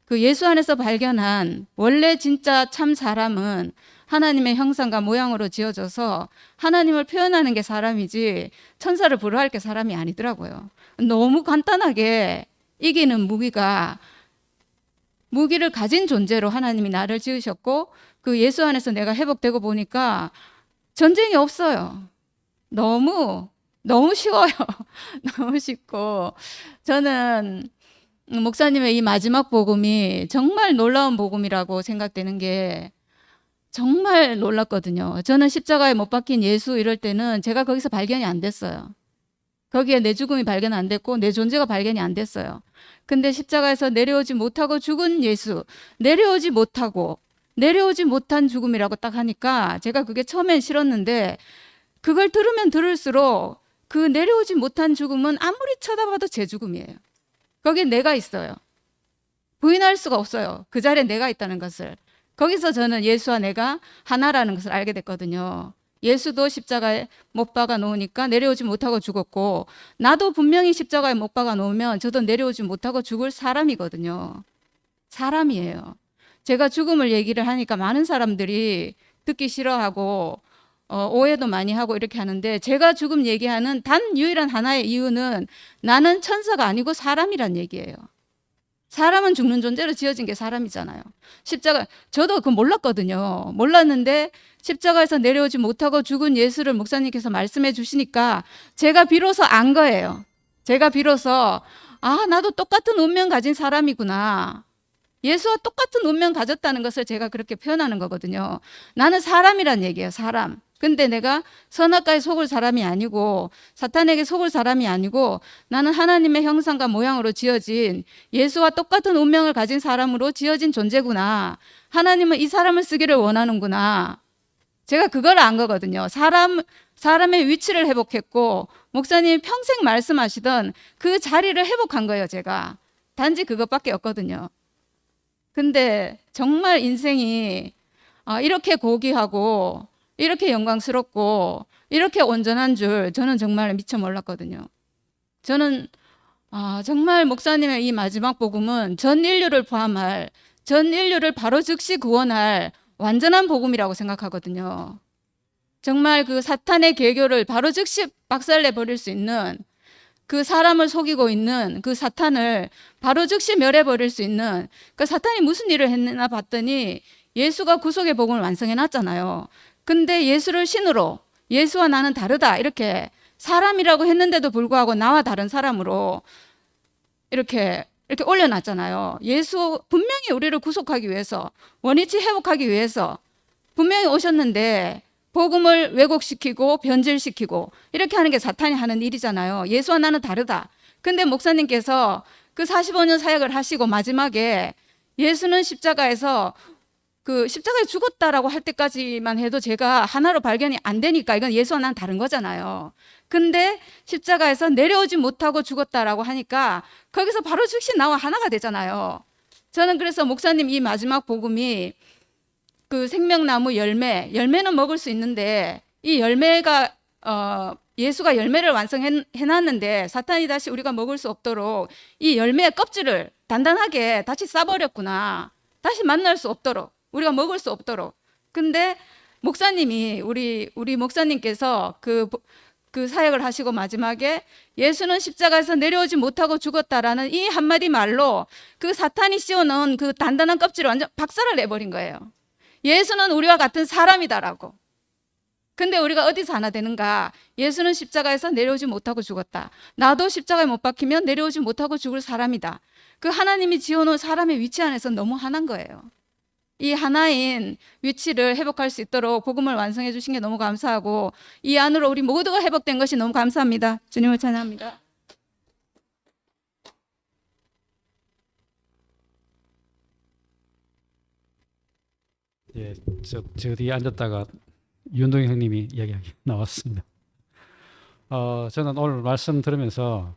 그 예수 안에서 발견한 원래 진짜 참 사람은 하나님의 형상과 모양으로 지어져서 하나님을 표현하는 게 사람이지 천사를 부러워할 게 사람이 아니더라고요. 너무 간단하게 이기는 무기를 가진 존재로 하나님이 나를 지으셨고 그 예수 안에서 내가 회복되고 보니까 전쟁이 없어요. 너무 쉬워요. 너무 쉽고 저는 목사님의 이 마지막 복음이 정말 놀라운 복음이라고 생각되는 게 정말 놀랐거든요. 저는 십자가에 못 박힌 예수 이럴 때는 제가 거기서 발견이 안 됐어요. 거기에 내 죽음이 발견 안 됐고 내 존재가 발견이 안 됐어요. 근데 십자가에서 내려오지 못하고 죽은 예수, 내려오지 못한 죽음이라고 딱 하니까 제가 그게 처음엔 싫었는데 그걸 들으면 들을수록 그 내려오지 못한 죽음은 아무리 쳐다봐도 제 죽음이에요. 거기에 내가 있어요. 부인할 수가 없어요. 그 자리에 내가 있다는 것을. 거기서 저는 예수와 내가 하나라는 것을 알게 됐거든요. 예수도 십자가에 못 박아 놓으니까 내려오지 못하고 죽었고 나도 분명히 십자가에 못 박아 놓으면 저도 내려오지 못하고 죽을 사람이거든요. 사람이에요. 제가 죽음을 얘기를 하니까 많은 사람들이 듣기 싫어하고 오해도 많이 하고 이렇게 하는데 제가 죽음 얘기하는 단 유일한 하나의 이유는 나는 천사가 아니고 사람이란 얘기예요. 사람은 죽는 존재로 지어진 게 사람이잖아요. 십자가 저도 그거 몰랐거든요. 몰랐는데 십자가에서 내려오지 못하고 죽은 예수를 목사님께서 말씀해 주시니까 제가 비로소 안 거예요. 제가 비로소 나도 똑같은 운명 가진 사람이구나. 예수와 똑같은 운명 가졌다는 것을 제가 그렇게 표현하는 거거든요. 나는 사람이란 얘기예요. 사람. 근데 내가 선악과에 속을 사람이 아니고 사탄에게 속을 사람이 아니고 나는 하나님의 형상과 모양으로 지어진 예수와 똑같은 운명을 가진 사람으로 지어진 존재구나. 하나님은 이 사람을 쓰기를 원하는구나. 제가 그걸 안 거거든요. 사람의 위치를 회복했고 목사님이 평생 말씀하시던 그 자리를 회복한 거예요. 제가. 단지 그것밖에 없거든요. 근데 정말 인생이 이렇게 고귀하고 이렇게 영광스럽고 이렇게 온전한 줄 저는 정말 미처 몰랐거든요. 저는 정말 목사님의 이 마지막 복음은 전 인류를 포함할 전 인류를 바로 즉시 구원할 완전한 복음이라고 생각하거든요. 정말 그 사탄의 계교를 바로 즉시 박살내 버릴 수 있는 그 사람을 속이고 있는 그 사탄을 바로 즉시 멸해 버릴 수 있는 그 사탄이 무슨 일을 했나 봤더니 예수가 구속의 복음을 완성해 놨잖아요. 근데 예수를 신으로 예수와 나는 다르다 이렇게 사람이라고 했는데도 불구하고 나와 다른 사람으로 이렇게 올려놨잖아요. 예수 분명히 우리를 구속하기 위해서 원위치 회복하기 위해서 분명히 오셨는데 복음을 왜곡시키고 변질시키고 이렇게 하는 게 사탄이 하는 일이잖아요. 예수와 나는 다르다. 근데 목사님께서 그 45년 사역을 하시고 마지막에 예수는 십자가에서 그 십자가에 죽었다라고 할 때까지만 해도 제가 하나로 발견이 안 되니까 이건 예수와 난 다른 거잖아요. 근데 십자가에서 내려오지 못하고 죽었다라고 하니까 거기서 바로 즉시 나와 하나가 되잖아요. 저는 그래서 목사님 이 마지막 복음이 그 생명나무 열매는 먹을 수 있는데 이 열매가 예수가 열매를 완성해놨는데 사탄이 다시 우리가 먹을 수 없도록 이 열매의 껍질을 단단하게 다시 싸버렸구나. 다시 만날 수 없도록 우리가 먹을 수 없도록 근데 목사님이 우리 목사님께서 그 사역을 하시고 마지막에 예수는 십자가에서 내려오지 못하고 죽었다라는 이 한마디 말로 그 사탄이 씌워놓은 그 단단한 껍질을 완전 박살을 내버린 거예요. 예수는 우리와 같은 사람이다라고. 근데 우리가 어디서 하나 되는가? 예수는 십자가에서 내려오지 못하고 죽었다. 나도 십자가에 못 박히면 내려오지 못하고 죽을 사람이다. 그 하나님이 지어놓은 사람의 위치 안에서 너무 하나인 거예요. 이 하나인 위치를 회복할 수 있도록 복음을 완성해 주신 게 너무 감사하고 이 안으로 우리 모두가 회복된 것이 너무 감사합니다. 주님을 찬양합니다. 예, 저 뒤에 앉았다가 윤동희 형님이 이야기하기 나왔습니다. 저는 오늘 말씀 들으면서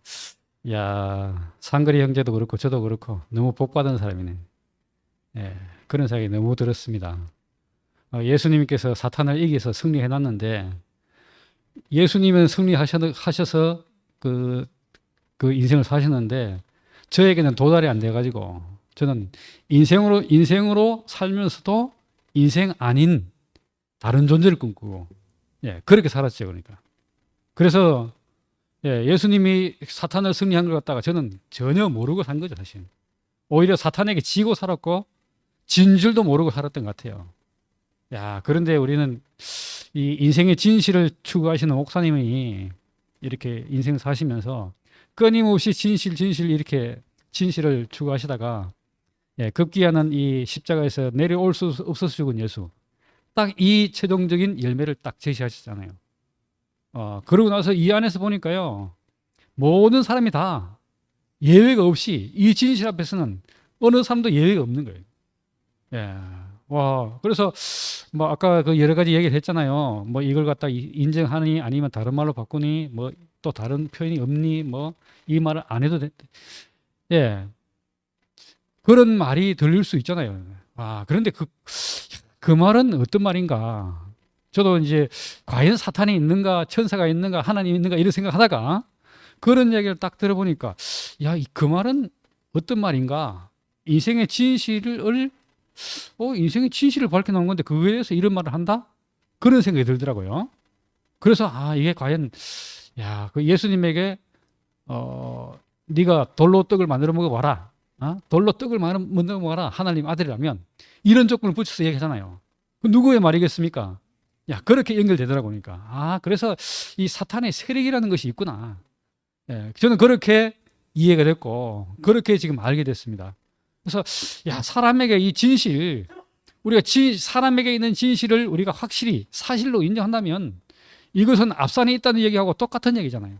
야, 상거리 형제도 그렇고 저도 그렇고 너무 복받은 사람이네. 예, 그런 생각이 너무 들었습니다. 예수님께서 사탄을 이겨서 승리해 놨는데 예수님은 승리하셔서 그 인생을 사셨는데 저에게는 도달이 안 돼 가지고 저는 인생으로 살면서도 인생 아닌 다른 존재를 꿈꾸고 예, 그렇게 살았죠. 그러니까. 그래서 예수님이 사탄을 승리한 걸 갖다가 저는 전혀 모르고 산 거죠, 사실. 오히려 사탄에게 지고 살았고 진 줄도 모르고 살았던 것 같아요. 야, 그런데 우리는 이 인생의 진실을 추구하시는 목사님이 이렇게 인생 사시면서 끊임없이 진실 이렇게 진실을 추구하시다가 급기야는 이 십자가에서 내려올 수 없어서 죽은 예수. 딱 이 최종적인 열매를 딱 제시하시잖아요. 그러고 나서 이 안에서 보니까요, 모든 사람이 다 예외가 없이 이 진실 앞에서는 어느 사람도 예외가 없는 거예요. 예. 와, 그래서 뭐 아까 그 여러 가지 얘기를 했잖아요. 뭐 이걸 갖다 인정하니 아니면 다른 말로 바꾸니 뭐 또 다른 표현이 없니 뭐 이 말을 안 해도 돼. 예. 그런 말이 들릴 수 있잖아요. 그런데 그 말은 어떤 말인가? 저도 이제 과연 사탄이 있는가, 천사가 있는가, 하나님이 있는가 이런 생각하다가 그런 얘기를 딱 들어보니까 야, 그 말은 어떤 말인가? 인생의 진실을 밝혀놓은 건데 그거에 대해서 이런 말을 한다? 그런 생각이 들더라고요. 그래서 이게 과연 그 예수님에게 네가 돌로 떡을 만들어 먹어봐라. 돌로 떡을 만들어 먹어라. 하나님 아들이라면 이런 조건을 붙여서 얘기하잖아요. 그 누구의 말이겠습니까? 그렇게 연결되더라고. 그러니까 그래서 이 사탄의 세력이라는 것이 있구나. 저는 그렇게 이해가 됐고 그렇게 지금 알게 됐습니다. 그래서 사람에게 이 진실, 우리가 사람에게 있는 진실을 우리가 확실히 사실로 인정한다면 이것은 앞산에 있다는 얘기하고 똑같은 얘기잖아요.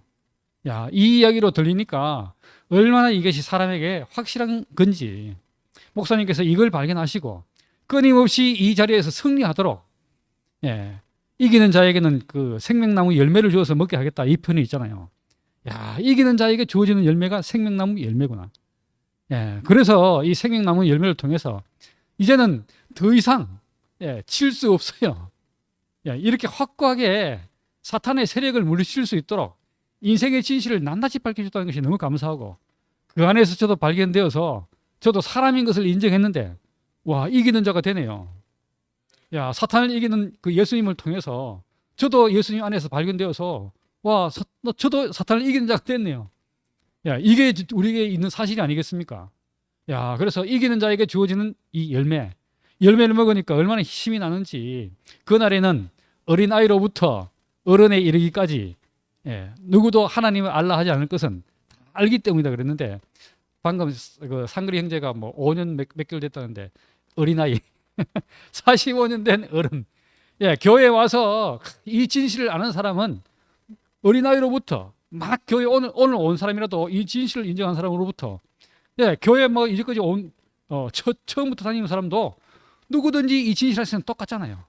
이 이야기로 들리니까 얼마나 이것이 사람에게 확실한 건지 목사님께서 이걸 발견하시고 끊임없이 이 자리에서 승리하도록 이기는 자에게는 그 생명나무 열매를 주어서 먹게 하겠다 이 표현이 있잖아요. 이기는 자에게 주어지는 열매가 생명나무 열매구나. 그래서 이 생명나무 열매를 통해서 이제는 더 이상 칠 수 없어요. 이렇게 확고하게 사탄의 세력을 물리칠 수 있도록 인생의 진실을 낱낱이 밝혀줬다는 것이 너무 감사하고 그 안에서 저도 발견되어서 저도 사람인 것을 인정했는데 이기는 자가 되네요. 사탄을 이기는 그 예수님을 통해서 저도 예수님 안에서 발견되어서 저도 사탄을 이기는 자가 됐네요. 이게 우리에게 있는 사실이 아니겠습니까? 그래서 이기는 자에게 주어지는 이 열매를 먹으니까 얼마나 힘이 나는지 그날에는 어린아이로부터 어른에 이르기까지 누구도 하나님을 알라 하지 않을 것은 알기 때문이다 그랬는데 방금 그 상그리 형제가 뭐 5년 몇 개월 됐다는데 어린아이 45년 된 어른 교회에 와서 이 진실을 아는 사람은 어린아이로부터 막 교회 오늘 온 사람이라도 이 진실을 인정한 사람으로부터 교회 뭐 이제까지 처음부터 다니는 사람도 누구든지 이 진실 안에서는 똑같잖아요.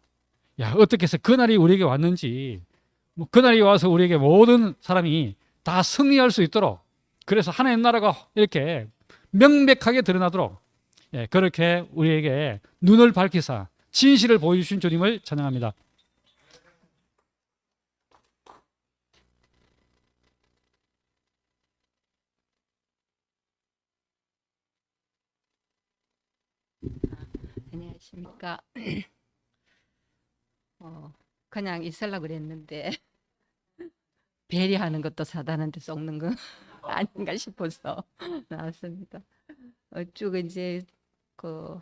어떻게 해서 그날이 우리에게 왔는지 그날이 와서 우리에게 모든 사람이 다 승리할 수 있도록 그래서 하나님 나라가 이렇게 명백하게 드러나도록 그렇게 우리에게 눈을 밝히사 진실을 보여주신 주님을 찬양합니다. 안녕하십니까. 그냥 있으려고 그랬는데 배려하는 것도 사단한테 속는 거 아닌가 싶어서 나왔습니다. 쭉 이제 그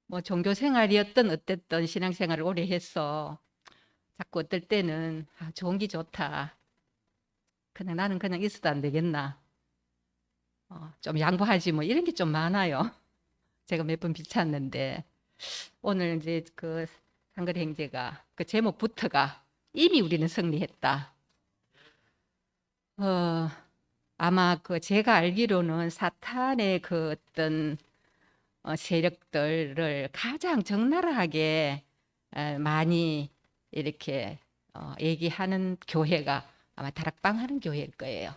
뭐 종교 생활이었던 어땠던 신앙 생활을 오래 해서 자꾸 어떨 때는 좋은 게 좋다. 그냥 나는 그냥 있어도 안 되겠나. 좀 양보하지 뭐 이런 게 좀 많아요. 제가 몇 번 비쳤는데 오늘 이제 그 상거리 행제가 그 제목부터가 이미 우리는 승리했다. 아마 그 제가 알기로는 사탄의 그 어떤 세력들을 가장 적나라하게 많이 이렇게 얘기하는 교회가 아마 다락방 하는 교회일 거예요.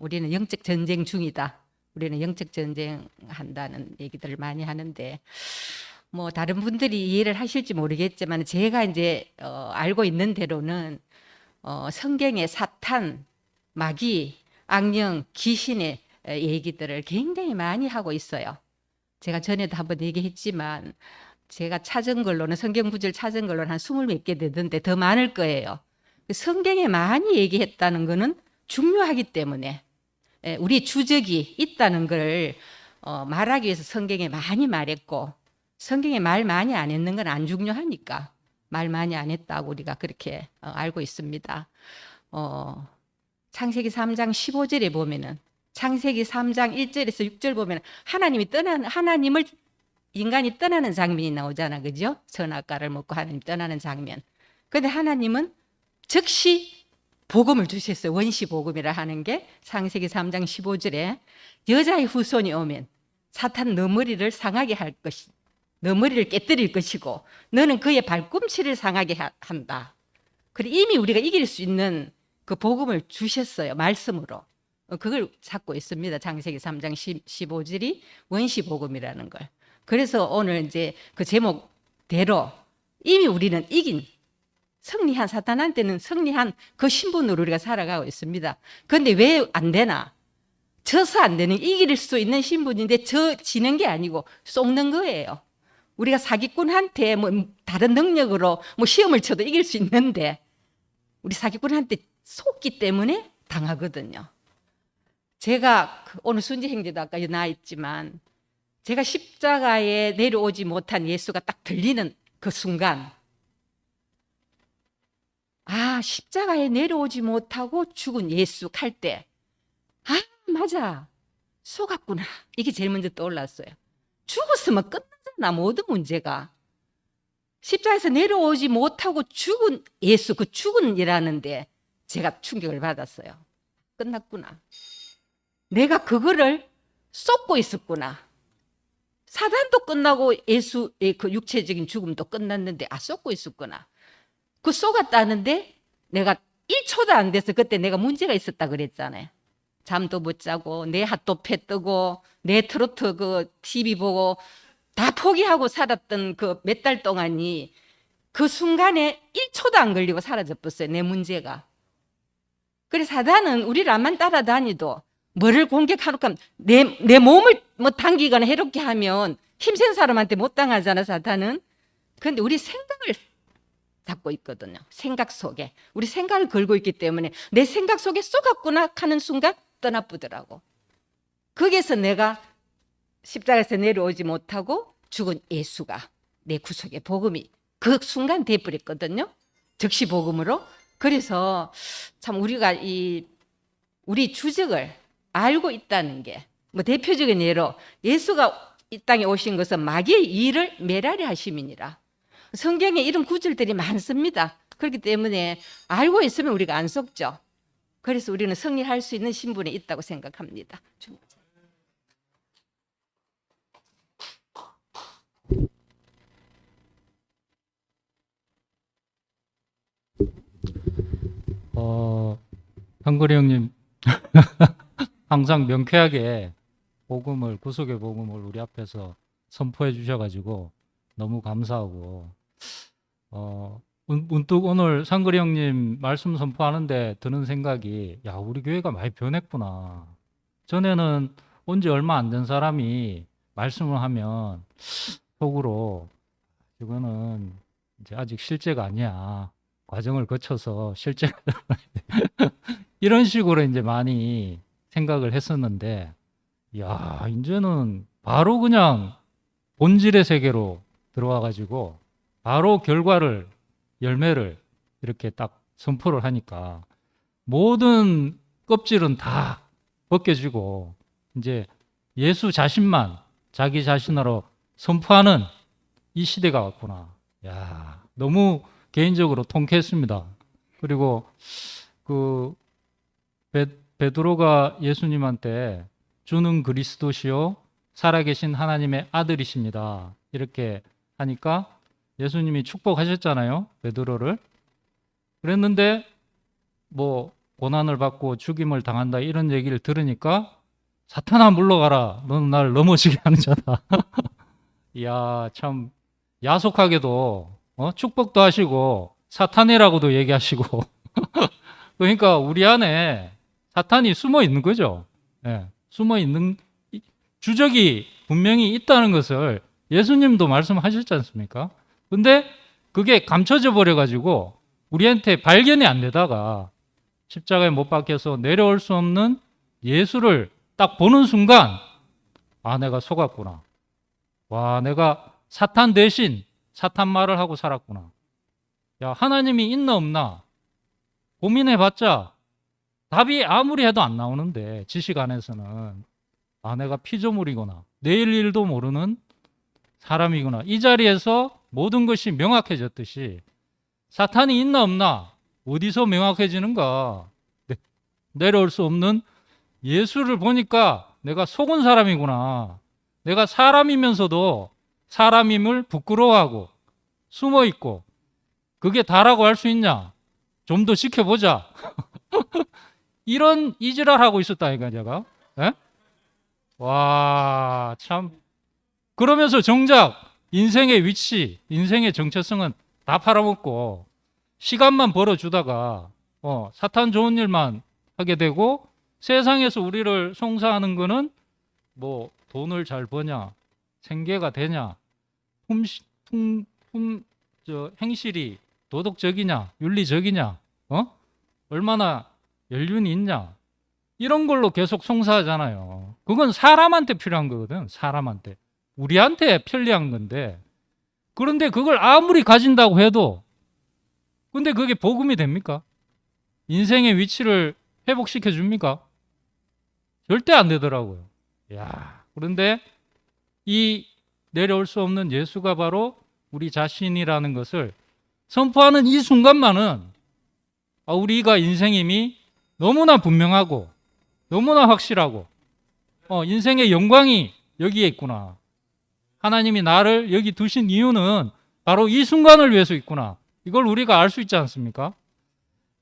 우리는 영적 전쟁 중이다. 우리는 영적 전쟁 한다는 얘기들을 많이 하는데 뭐 다른 분들이 이해를 하실지 모르겠지만 제가 이제 알고 있는 대로는 성경의 사탄, 마귀, 악령, 귀신의 얘기들을 굉장히 많이 하고 있어요. 제가 전에도 한번 얘기했지만 제가 찾은 걸로는 성경 구절 찾은 걸로는 한 20몇 개 되던데 더 많을 거예요. 성경에 많이 얘기했다는 거는 중요하기 때문에 우리 주적이 있다는 걸 말하기 위해서 성경에 많이 말했고 성경에 말 많이 안 했는 건 안 중요하니까 말 많이 안 했다고 우리가 그렇게 알고 있습니다. 창세기 3장 15절에 보면은 창세기 3장 1절에서 6절 보면 하나님을 인간이 떠나는 장면이 나오잖아. 그죠? 선악과를 먹고 하나님 떠나는 장면. 근데 하나님은 즉시 복음을 주셨어요. 원시 복음이라 하는 게 창세기 3장 15절에 여자의 후손이 오면 사탄 너 머리를 상하게 할 것이 너 머리를 깨뜨릴 것이고 너는 그의 발꿈치를 상하게 한다. 그리고 이미 우리가 이길 수 있는 그 복음을 주셨어요. 말씀으로. 그걸 찾고 있습니다. 창세기 3장 15절이 원시 복음이라는 걸. 그래서 오늘 이제 그 제목대로 이미 우리는 이긴 승리한 사탄한테는 승리한 그 신분으로 우리가 살아가고 있습니다. 그런데 왜 안 되나? 져서 안 되는 이길 수 있는 신분인데 지는 게 아니고 속는 거예요. 우리가 사기꾼한테 뭐 다른 능력으로 뭐 시험을 쳐도 이길 수 있는데 우리 사기꾼한테 속기 때문에 당하거든요. 제가 오늘 순지 행제도 아까 나왔지만 제가 십자가에 내려오지 못한 예수가 딱 들리는 그 순간 십자가에 내려오지 못하고 죽은 예수 할 때 맞아 속았구나 이게 제일 먼저 떠올랐어요. 죽었으면 끝나잖아 모든 문제가. 십자가에서 내려오지 못하고 죽은 예수 그 죽은이라는데 제가 충격을 받았어요. 끝났구나. 내가 그거를 쏟고 있었구나. 사단도 끝나고 예수의 그 육체적인 죽음도 끝났는데 쏟고 있었구나. 그 쏟았다는데 내가 1초도 안 돼서 그때 내가 문제가 있었다 그랬잖아요. 잠도 못 자고 내 핫도페 뜨고 내 트로트 그 TV 보고 다 포기하고 살았던 그 몇 달 동안이 그 순간에 1초도 안 걸리고 사라져버렸어요. 내 문제가. 그래서 사단은 우리를 암만 따라다니도 뭐를 공격하려고 하면 내 몸을 뭐 당기거나 해롭게 하면 힘센 사람한테 못 당하잖아 사탄은. 그런데 우리 생각을 잡고 있거든요. 생각 속에. 우리 생각을 걸고 있기 때문에 내 생각 속에 쏘갔구나 하는 순간 떠나쁘더라고. 거기에서 내가 십자가에서 내려오지 못하고 죽은 예수가 내 구속의 복음이 그 순간 돼버렸거든요. 즉시 복음으로. 그래서 참 우리가 우리 주적을 알고 있다는 게 뭐 대표적인 예로 예수가 이 땅에 오신 것은 마귀의 일을 멸하려 하심이니라. 성경에 이런 구절들이 많습니다. 그렇기 때문에 알고 있으면 우리가 안 속죠. 그래서 우리는 승리할 수 있는 신분에 있다고 생각합니다. 한거리 형님 항상 명쾌하게 복음을 구속의 복음을 우리 앞에서 선포해 주셔가지고 너무 감사하고 문득 오늘 상거리 형님 말씀 선포하는데 드는 생각이 야 우리 교회가 많이 변했구나. 전에는 온 지 얼마 안 된 사람이 말씀을 하면 속으로 이거는 이제 아직 실제가 아니야. 과정을 거쳐서 실제가 이런 식으로 이제 많이 생각을 했었는데, 야, 이제는 바로 그냥 본질의 세계로 들어와 가지고 바로 결과를, 열매를 이렇게 딱 선포를 하니까 모든 껍질은 다 벗겨지고 이제 예수 자신만 자기 자신으로 선포하는 이 시대가 왔구나. 야, 너무 개인적으로 통쾌했습니다. 그리고 그 베드로가 예수님한테 주는 그리스도시요 살아계신 하나님의 아들이십니다. 이렇게 하니까 예수님이 축복하셨잖아요. 베드로를. 그랬는데 뭐 고난을 받고 죽임을 당한다 이런 얘기를 들으니까 사탄아 물러가라. 너는 나를 넘어지게 하는 자다. 이야, 참 야속하게도 축복도 하시고 사탄이라고도 얘기하시고 그러니까 우리 안에 사탄이 숨어 있는 거죠. 예, 숨어 있는 주적이 분명히 있다는 것을 예수님도 말씀하셨지 않습니까? 근데 그게 감춰져 버려 가지고 우리한테 발견이 안 되다가 십자가에 못 박혀서 내려올 수 없는 예수를 딱 보는 순간, 아, 내가 속았구나. 와, 내가 사탄 대신 사탄 말을 하고 살았구나. 야, 하나님이 있나 없나 고민해봤자 답이 아무리 해도 안 나오는데, 지식 안에서는 아, 내가 피조물이구나, 내일 일도 모르는 사람이구나. 이 자리에서 모든 것이 명확해졌듯이 사탄이 있나 없나 어디서 명확해지는가? 내려올 수 없는 예수를 보니까 내가 속은 사람이구나. 내가 사람이면서도 사람임을 부끄러워하고 숨어 있고, 그게 다라고 할 수 있냐? 좀 더 지켜보자. 이런 이지랄 하고 있었다니까 제가. 에? 와, 참. 그러면서 정작 인생의 위치, 인생의 정체성은 다 팔아먹고 시간만 벌어주다가 사탄 좋은 일만 하게 되고, 세상에서 우리를 송사하는 거는 뭐 돈을 잘 버냐, 생계가 되냐, 행실이 도덕적이냐, 윤리적이냐, 얼마나 연륜이 있냐, 이런 걸로 계속 송사하잖아요. 그건 사람한테 필요한 거거든. 사람한테. 우리한테 편리한 건데, 그런데 그걸 아무리 가진다고 해도, 근데 그게 복음이 됩니까? 인생의 위치를 회복시켜 줍니까? 절대 안 되더라고요. 야, 그런데 이 내려올 수 없는 예수가 바로 우리 자신이라는 것을 선포하는 이 순간만은 우리가 인생임이 너무나 분명하고 너무나 확실하고, 인생의 영광이 여기에 있구나. 하나님이 나를 여기 두신 이유는 바로 이 순간을 위해서 있구나. 이걸 우리가 알 수 있지 않습니까?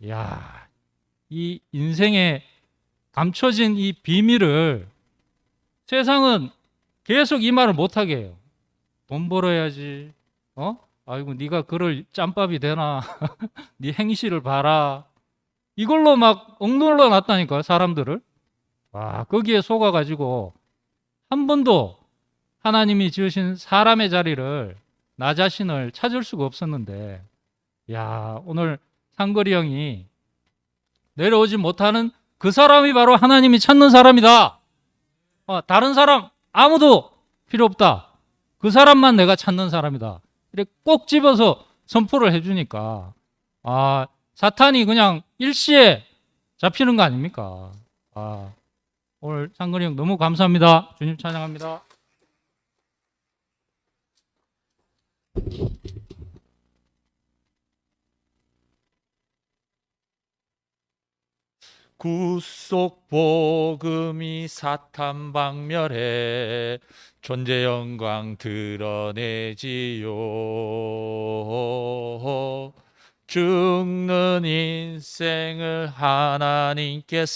이야, 이 인생의 감춰진 이 비밀을 세상은 계속 이 말을 못하게 해요. 돈 벌어야지. 아이고, 네가 그럴 짬밥이 되나. 네 행실을 봐라. 이걸로 막 억눌러 놨다니까, 사람들을. 와, 거기에 속아가지고 한 번도 하나님이 지으신 사람의 자리를, 나 자신을 찾을 수가 없었는데, 야, 오늘 상거리 형이 내려오지 못하는 그 사람이 바로 하나님이 찾는 사람이다. 다른 사람 아무도 필요 없다. 그 사람만 내가 찾는 사람이다. 이렇게 꼭 집어서 선포를 해주니까, 사탄이 그냥 일시에 잡히는 거 아닙니까? 오늘 상거리 형 너무 감사합니다. 주님 찬양합니다. 구속 복음이 사탄 박멸해 존재 영광 드러내지요. 죽는 인생을 하나님께서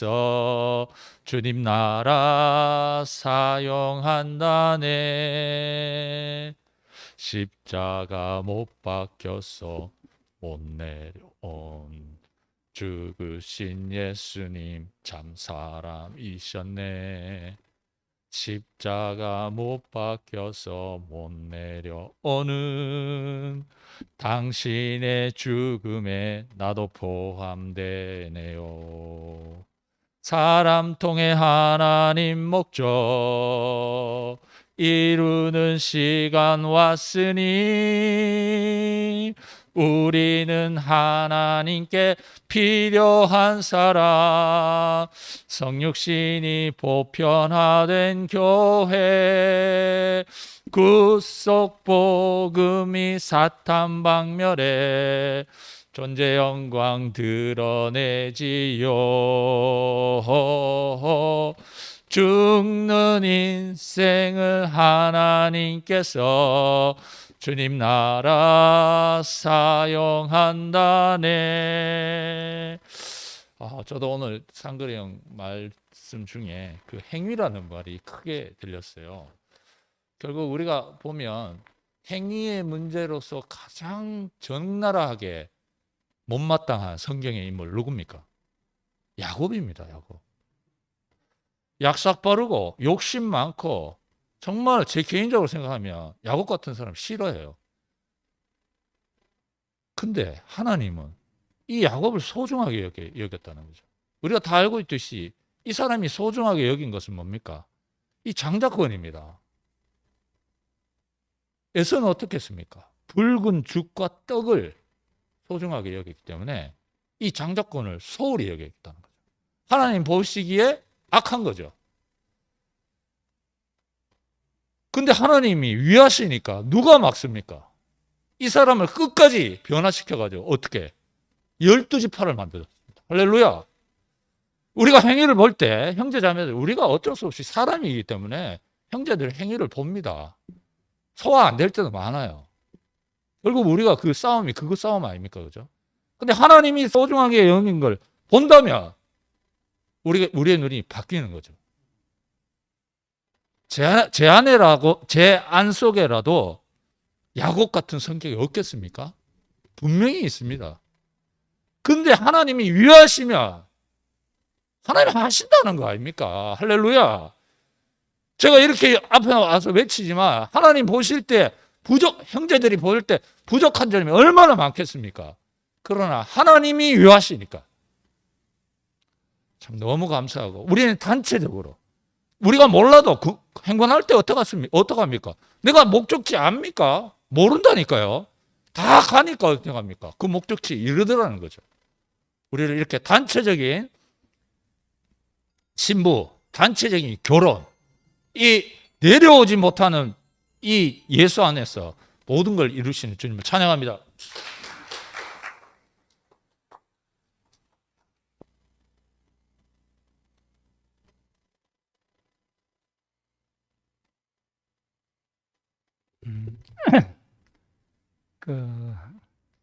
주님 나라 사용한다네. 십자가 못 박혀서 못 내려온 죽으신 예수님 참 사람이셨네. 십자가 못 박혀서 못 내려오는 당신의 죽음에 나도 포함되네요. 사람 통해 하나님 목적 이루는 시간 왔으니 우리는 하나님께 필요한 사람, 성육신이 보편화된 교회, 구속 복음이 사탄 박멸에 존재 영광 드러내지요. 죽는 인생을 하나님께서 주님 나라 사용한다네. 저도 오늘 상거리 형 말씀 중에 그 행위라는 말이 크게 들렸어요. 결국 우리가 보면 행위의 문제로서 가장 적나라하게 못마땅한 성경의 인물 누굽니까? 야곱입니다. 야곱. 약삭 빠르고 욕심 많고 정말 제 개인적으로 생각하면 야곱 같은 사람 싫어해요. 근데 하나님은 이 야곱을 소중하게 여겼다는 거죠. 우리가 다 알고 있듯이 이 사람이 소중하게 여긴 것은 뭡니까? 이 장자권입니다. 에서는 어떻게 했습니까? 붉은 죽과 떡을 소중하게 여겼기 때문에 이 장자권을 소홀히 여겼다는 거죠. 하나님 보시기에 악한 거죠. 근데 하나님이 위하시니까 누가 막습니까? 이 사람을 끝까지 변화시켜가지고 어떻게? 12지파를 만들었습니다. 할렐루야. 우리가 행위를 볼 때 형제자매들 우리가 어쩔 수 없이 사람이기 때문에 형제들의 행위를 봅니다. 소화 안 될 때도 많아요. 결국 우리가 그 싸움이 그거 싸움 아닙니까? 그죠? 근데 하나님이 소중하게 여긴 걸 본다면 우리의 눈이 바뀌는 거죠. 제 안 속에라도 야곱 같은 성격이 없겠습니까? 분명히 있습니다. 근데 하나님이 위하시면 하나님이 하신다는 거 아닙니까? 할렐루야. 제가 이렇게 앞에 와서 외치지만 하나님 보실 때 형제들이 보일 때 부족한 점이 얼마나 많겠습니까? 그러나 하나님이 위하시니까 참 너무 감사하고 우리는 단체적으로 우리가 몰라도 행관할 때 어떡합니까? 내가 목적지 압니까? 모른다니까요. 다 가니까 어떻게 합니까? 그 목적지 이르더라는 거죠. 우리를 이렇게 단체적인 신부, 단체적인 결혼, 이 내려오지 못하는 이 예수 안에서 모든 걸 이루시는 주님을 찬양합니다.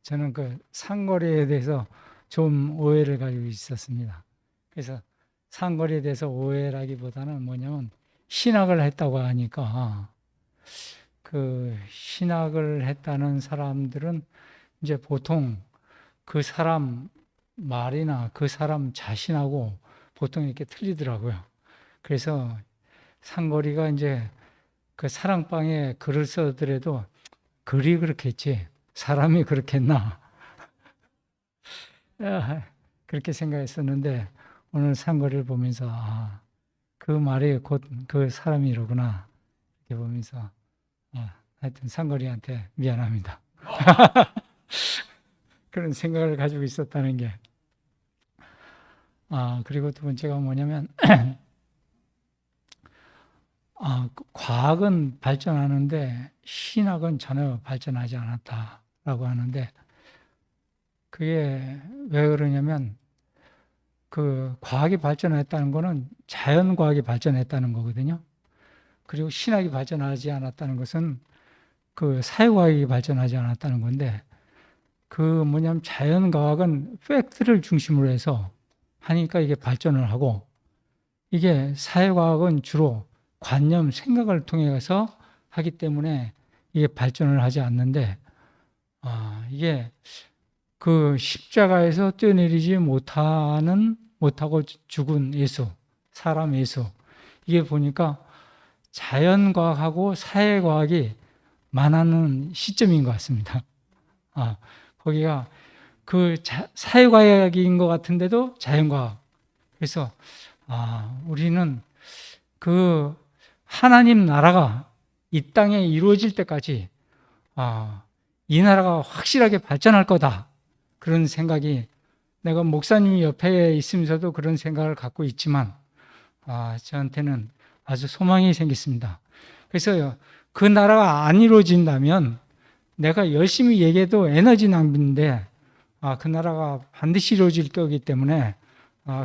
저는 그 상거리에 대해서 좀 오해를 가지고 있었습니다. 그래서 상거리에 대해서 오해라기보다는 뭐냐면 신학을 했다고 하니까 그 신학을 했다는 사람들은 이제 보통 그 사람 말이나 그 사람 자신하고 보통 이렇게 틀리더라고요. 그래서 상거리가 이제 그 사랑방에 글을 써더라도 글이 그렇겠지 사람이 그렇겠나 그렇게 생각했었는데 오늘 상거리를 보면서 그 말이 곧 그 사람이 이러구나 이렇게 보면서 하여튼 상거리한테 미안합니다. 그런 생각을 가지고 있었다는 게 그리고 두 번째가 뭐냐면 과학은 발전하는데 신학은 전혀 발전하지 않았다라고 하는데 그게 왜 그러냐면 그 과학이 발전했다는 거는 자연과학이 발전했다는 거거든요. 그리고 신학이 발전하지 않았다는 것은 그 사회과학이 발전하지 않았다는 건데 그 뭐냐면 자연과학은 팩트를 중심으로 해서 하니까 이게 발전을 하고 이게 사회과학은 주로 관념, 생각을 통해서 하기 때문에 이게 발전을 하지 않는데 이게 그 십자가에서 뛰어내리지 못하고 죽은 예수, 사람 예수 이게 보니까 자연과학하고 사회과학이 만나는 시점인 것 같습니다. 거기가 그 사회과학인 것 같은데도 자연과학. 그래서 우리는 그 하나님 나라가 이 땅에 이루어질 때까지 이 나라가 확실하게 발전할 거다. 그런 생각이, 내가 목사님 옆에 있으면서도 그런 생각을 갖고 있지만 저한테는 아주 소망이 생겼습니다. 그래서 그 나라가 안 이루어진다면 내가 열심히 얘기해도 에너지 낭비인데 그 나라가 반드시 이루어질 거기 때문에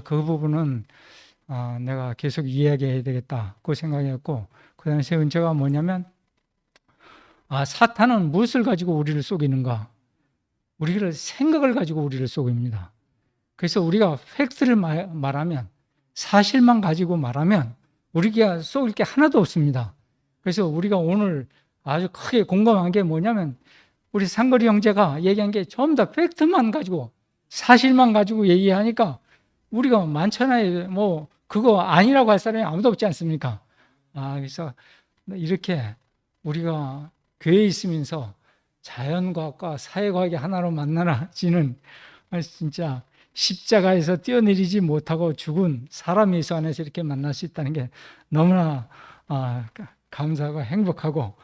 그 부분은 내가 계속 이야기해야 되겠다 그 생각이었고, 그 다음에 세 번째가 뭐냐면 사탄은 무엇을 가지고 우리를 속이는가? 우리를 생각을 가지고 우리를 속입니다. 그래서 우리가 팩트를 말하면, 사실만 가지고 말하면 우리가 속일 게 하나도 없습니다. 그래서 우리가 오늘 아주 크게 공감한 게 뭐냐면, 우리 상거리 형제가 얘기한 게 전부 다 팩트만 가지고, 사실만 가지고 얘기하니까 우리가 만천하에 뭐 그거 아니라고 할 사람이 아무도 없지 않습니까? 그래서 이렇게 우리가 교회에 있으면서 자연과학과 사회과학이 하나로 만나지는 진짜 십자가에서 뛰어내리지 못하고 죽은 사람 예수 안에서 이렇게 만날 수 있다는 게 너무나 감사하고 행복하고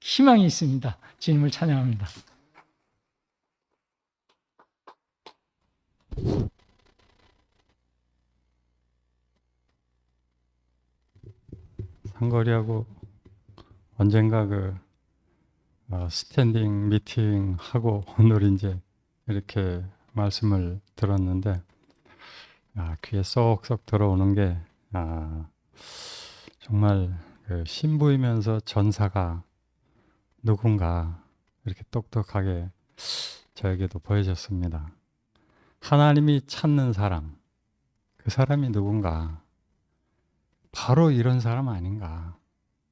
희망이 있습니다. 주님을 찬양합니다. 상거리하고 언젠가 스탠딩 미팅 하고 오늘 이제 이렇게 말씀을 들었는데 귀에 쏙쏙 들어오는 게 정말 신부이면서 전사가 누군가 이렇게 똑똑하게 저에게도 보여졌습니다. 하나님이 찾는 사람, 그 사람이 누군가, 바로 이런 사람 아닌가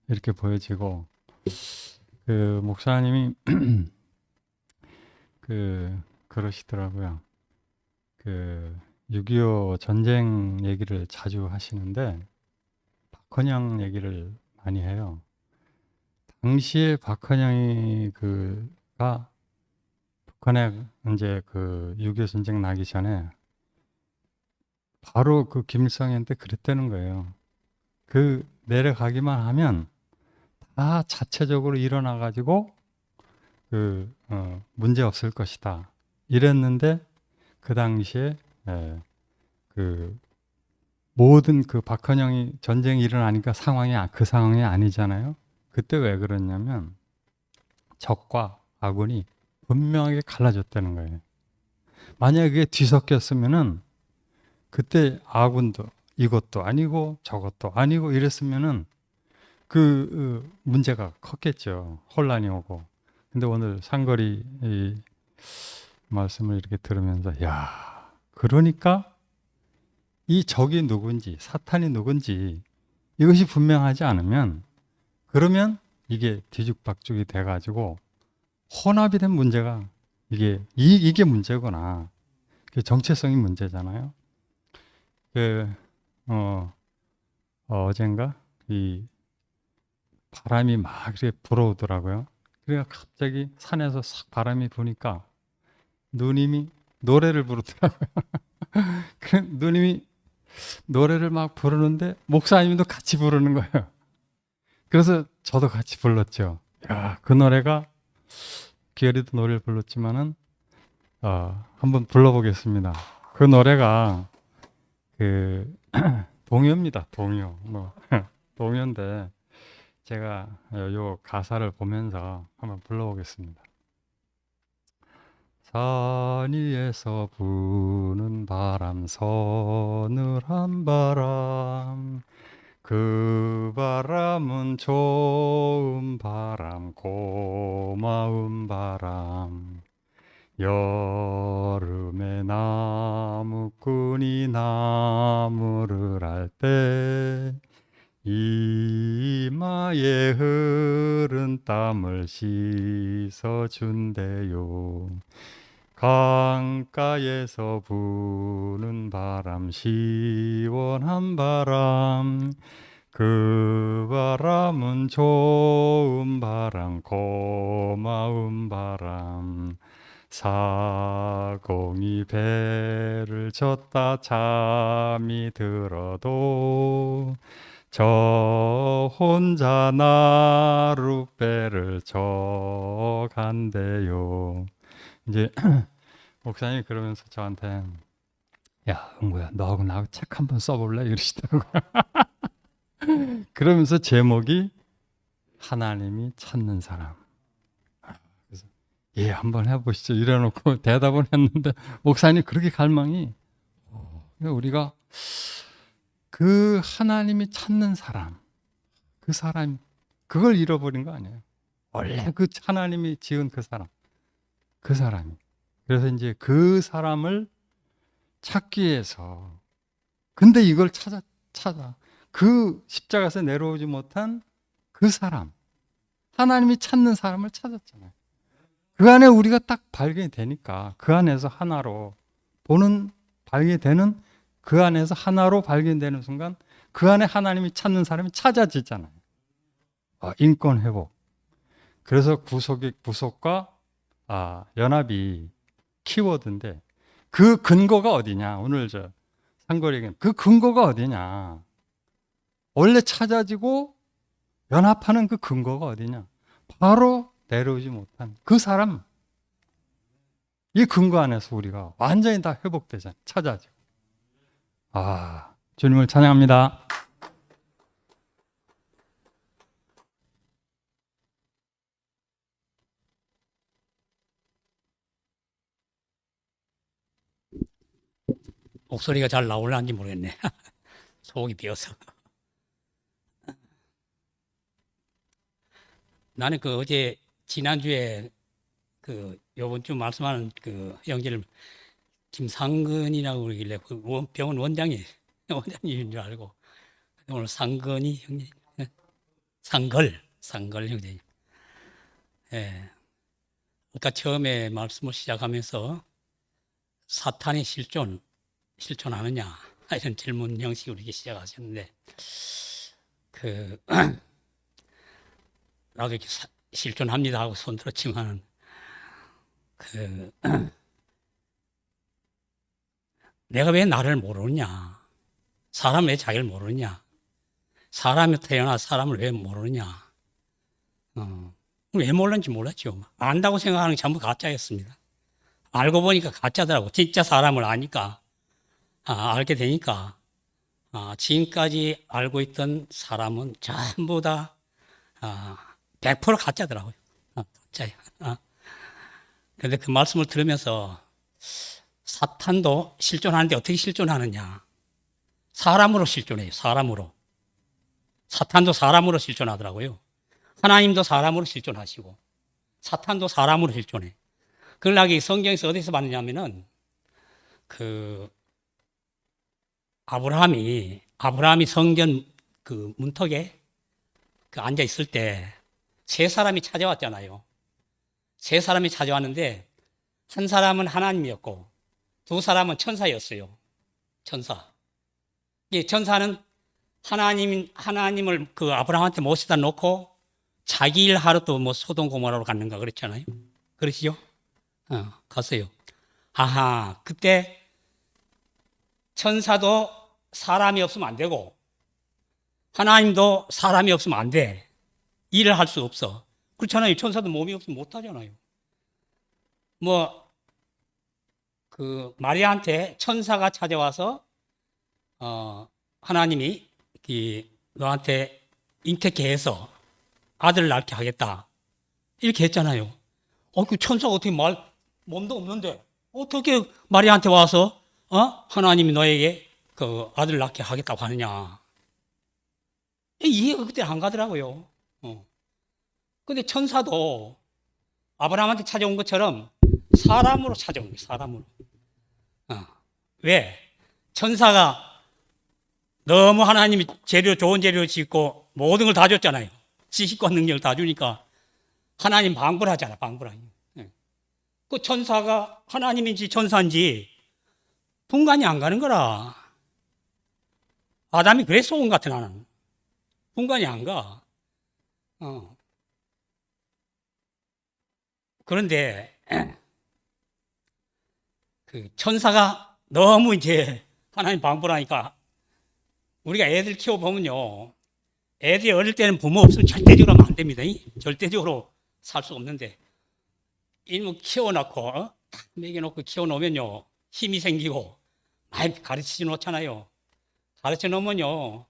이렇게 보여지고, 그 목사님이 그러시더라고요. 6.25 전쟁 얘기를 자주 하시는데 박헌영 얘기를 많이 해요. 당시에 박헌영이 가 북한에 이제 6.25 전쟁 나기 전에 바로 김일성한테 그랬다는 거예요. 내려가기만 하면 다 자체적으로 일어나 가지고 문제 없을 것이다 이랬는데, 그 당시에 모든 박헌영이 전쟁이 일어나니까 그 상황이 아니잖아요. 그때 왜 그랬냐면 적과 아군이 분명하게 갈라졌다는 거예요. 만약에 그게 뒤섞였으면은 그때 아군도 이것도 아니고 저것도 아니고 이랬으면은 문제가 컸겠죠. 혼란이 오고. 근데 오늘 상거리 이 말씀을 이렇게 들으면서 그러니까 이 적이 누군지, 사탄이 누군지 이것이 분명하지 않으면, 그러면 이게 뒤죽박죽이 돼가지고 혼합이 된 문제가 이게 문제구나. 정체성이 문제잖아요. 어젠가 이 바람이 막 이렇게 불어오더라고요. 그러니까 갑자기 산에서 싹 바람이 부니까 누님이 노래를 부르더라고요. 누님이 노래를 막 부르는데 목사님도 같이 부르는 거예요. 그래서 저도 같이 불렀죠. 그 노래가, 기어리도 노래를 불렀지만은 한번 불러보겠습니다. 그 노래가 동요입니다. 동요. 동요인데 제가 요 가사를 보면서 한번 불러보겠습니다. 산 위에서 부는 바람, 서늘한 바람, 그 바람은 좋은 바람, 고마운 바람. 여름에 나무꾼이 나무를 할 때 이마에 흐른 땀을 씻어준대요. 강가에서 부는 바람, 시원한 바람, 그 바람은 좋은 바람, 고마운 바람. 사공이 배를 쳤다 잠이 들어도 저 혼자 나룻배를 져 간대요. 이제 목사님이 그러면서 저한테 야, 은구야, 너하고 나하고 책 한번 써볼래? 이러시더라고요. 그러면서 제목이 하나님이 찾는 사람. 그래서 예, 한번 해보시죠. 이래놓고 대답을 했는데 목사님 그렇게 갈망이 우리가 그 하나님이 찾는 사람, 그 사람, 그걸 잃어버린 거 아니에요. 원래 그 하나님이 지은 그 사람이. 그래서 이제 그 사람을 찾기 위해서. 근데 이걸 찾아. 그 십자가에서 내려오지 못한 그 사람. 하나님이 찾는 사람을 찾았잖아요. 그 안에 우리가 딱 발견이 되니까 그 안에서 하나로 발견이 되는 그 안에서 하나로 발견되는 순간 그 안에 하나님이 찾는 사람이 찾아지잖아요. 인권 회복. 그래서 구속과 연합이 키워드인데 그 근거가 어디냐? 오늘 상거리에 그 근거가 어디냐? 원래 찾아지고 연합하는 그 근거가 어디냐? 바로 내려오지 못한 그 사람. 이 근거 안에서 우리가 완전히 다 회복되잖아요. 찾아지고. 주님을 찬양합니다. 목소리가 잘 나올는지 모르겠네. 속이 비어서. 나는 어제 지난주에 요번 주 말씀하는 형제를 김상근이라고 그러길래 병원 원장님인 줄 알고 오늘 상근이 형님, 상걸 형제님. 예. 그러니까 처음에 말씀을 시작하면서 사탄이 실존하느냐 이런 질문 형식으로 이렇게 시작하셨는데 나도 이렇게 실존합니다 하고 손 들었지만 내가 왜 나를 모르느냐? 사람 왜 자기를 모르느냐? 사람이 태어나 사람을 왜 모르느냐? 왜 몰랐는지 몰랐죠. 안다고 생각하는 게 전부 가짜였습니다. 알고 보니까 가짜더라고. 진짜 사람을 아니까 알게 되니까 지금까지 알고 있던 사람은 전부 다 100% 가짜더라고요. 가짜야. 그런데 그 말씀을 들으면서 사탄도 실존하는데 어떻게 실존하느냐? 사람으로 실존해요. 사람으로. 사탄도 사람으로 실존하더라고요. 하나님도 사람으로 실존하시고 사탄도 사람으로 실존해. 그러나 성경에서 어디서 봤느냐면은 아브라함이 성전 문턱에 앉아 있을 때 세 사람이 찾아왔잖아요. 세 사람이 찾아왔는데 한 사람은 하나님이었고 두 사람은 천사였어요. 천사. 이 천사는 하나님을 아브라함한테 모시다 놓고 자기 일 하러 또 소돔 고모라로 갔는가 그랬잖아요. 그러시죠? 갔어요. 그때 천사도 사람이 없으면 안 되고 하나님도 사람이 없으면 안 돼. 일을 할 수 없어. 그렇잖아요. 천사도 몸이 없으면 못 하잖아요. 마리아한테 천사가 찾아와서 하나님이 너한테 잉태케 해서 아들을 낳게 하겠다. 이렇게 했잖아요. 그 천사가 어떻게 몸도 없는데 어떻게 마리아한테 와서 하나님이 너에게 아들을 낳게 하겠다고 하느냐. 이해가 그때 안 가더라고요. 근데 천사도 아브라함한테 찾아온 것처럼 사람으로 찾아온 거예요. 사람으로. 왜? 천사가 너무 하나님이 좋은 재료 짓고 모든 걸 다 줬잖아요. 지식과 능력을 다 주니까 하나님 방불하잖아. 방불하기. 그 천사가 하나님인지 천사인지 분간이 안 가는 거라. 아담이 그래서 온 것 같아 나는. 분간이 안 가. 그런데 그 천사가 너무 이제 하나님 방불하니까 우리가 애들 키워보면요. 애들이 어릴 때는 부모 없으면 절대적으로 하면 안 됩니다. 절대적으로 살 수 없는데 이놈 키워놓고 딱 먹여놓고 키워놓으면요. 힘이 생기고 많이 가르치지 놓잖아요. 가르쳐 놓으면요.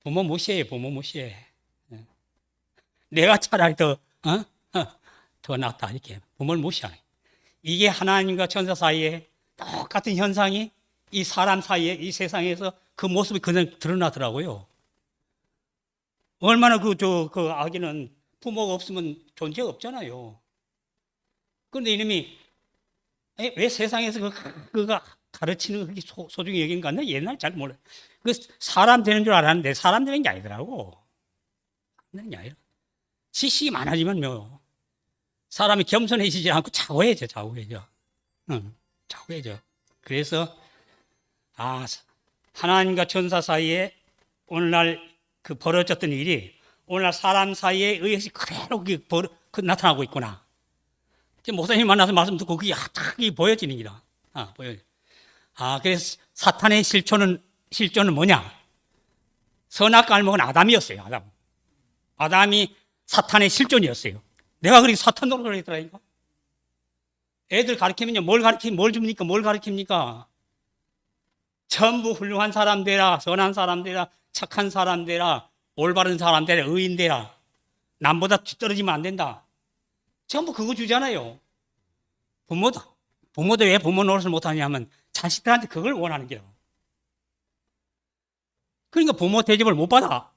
부모 무시해요. 부모 무시해. 내가 차라리 더 낫다 이렇게 부모를 무시하는. 이게 하나님과 천사 사이에 똑같은 현상이 이 사람 사이에 이 세상에서 그 모습이 그냥 드러나더라고요. 얼마나 그 아기는 부모가 없으면 존재가 없잖아요. 그런데 이놈이 왜 세상에서 그가 가르치는 그게 소중히 여긴 것 같나? 옛날 잘 몰라요. 그 사람 되는 줄 알았는데 사람 되는 게 아니더라고. 되는 게 아니라 지식이 많아지면 뭐 사람이 겸손해지지 않고 자고해져. 자고해져. 그래서 하나님과 천사 사이에 오늘날 그 벌어졌던 일이 오늘날 사람 사이에 의해서 그대로 나타나고 있구나. 목사님 만나서 말씀 듣고 그게 딱 보여지는 기라. 그래서 사탄의 실존은 뭐냐? 선악과 알먹은 아담이었어요. 아담이 사탄의 실존이었어요. 내가 그렇게 사탄 노릇을 했더라니까. 애들 가르치면요, 뭘 가르칩니까? 전부 훌륭한 사람 되라, 선한 사람 되라, 착한 사람 되라, 올바른 사람 되라, 의인 되라. 남보다 뒤떨어지면 안 된다. 전부 그거 주잖아요. 부모도 왜 부모 노릇을 못하냐 하면 자식들한테 그걸 원하는 거예요. 그러니까 부모 대접을 못 받아.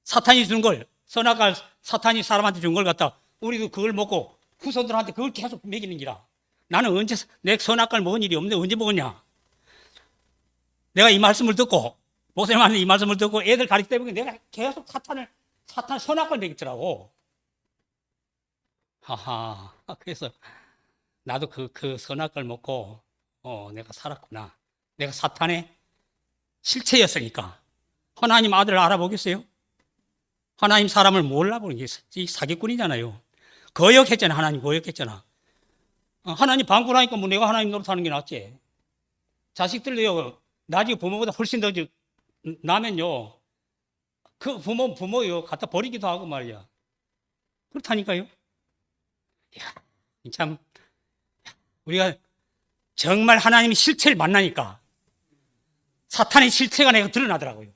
사탄이 준 걸, 선악과 사탄이 사람한테 준 걸 갖다 우리도 그걸 먹고 후손들한테 그걸 계속 먹이는 기라. 나는 언제 내 선악과를 먹은 일이 없는데 언제 먹었냐? 내가 이 말씀을 듣고 목사님한테 이 말씀을 듣고 애들 가르치다 보니 내가 계속 사탄 선악과를 먹였더라고. 그래서 나도 그 선악과를 먹고 내가 살았구나. 내가 사탄의 실체였으니까. 하나님 아들을 알아보겠어요? 하나님 사람을 몰라보는 게 사기꾼이잖아요. 거역했잖아. 하나님 거역했잖아. 하나님 방불하니까 뭐 내가 하나님 노릇하는 게 낫지. 자식들도요, 나중에 부모보다 훨씬 더 나면요, 그 부모요 갖다 버리기도 하고 말이야. 그렇다니까요. 참 우리가 정말 하나님의 실체를 만나니까 사탄의 실체가 내가 드러나더라고요.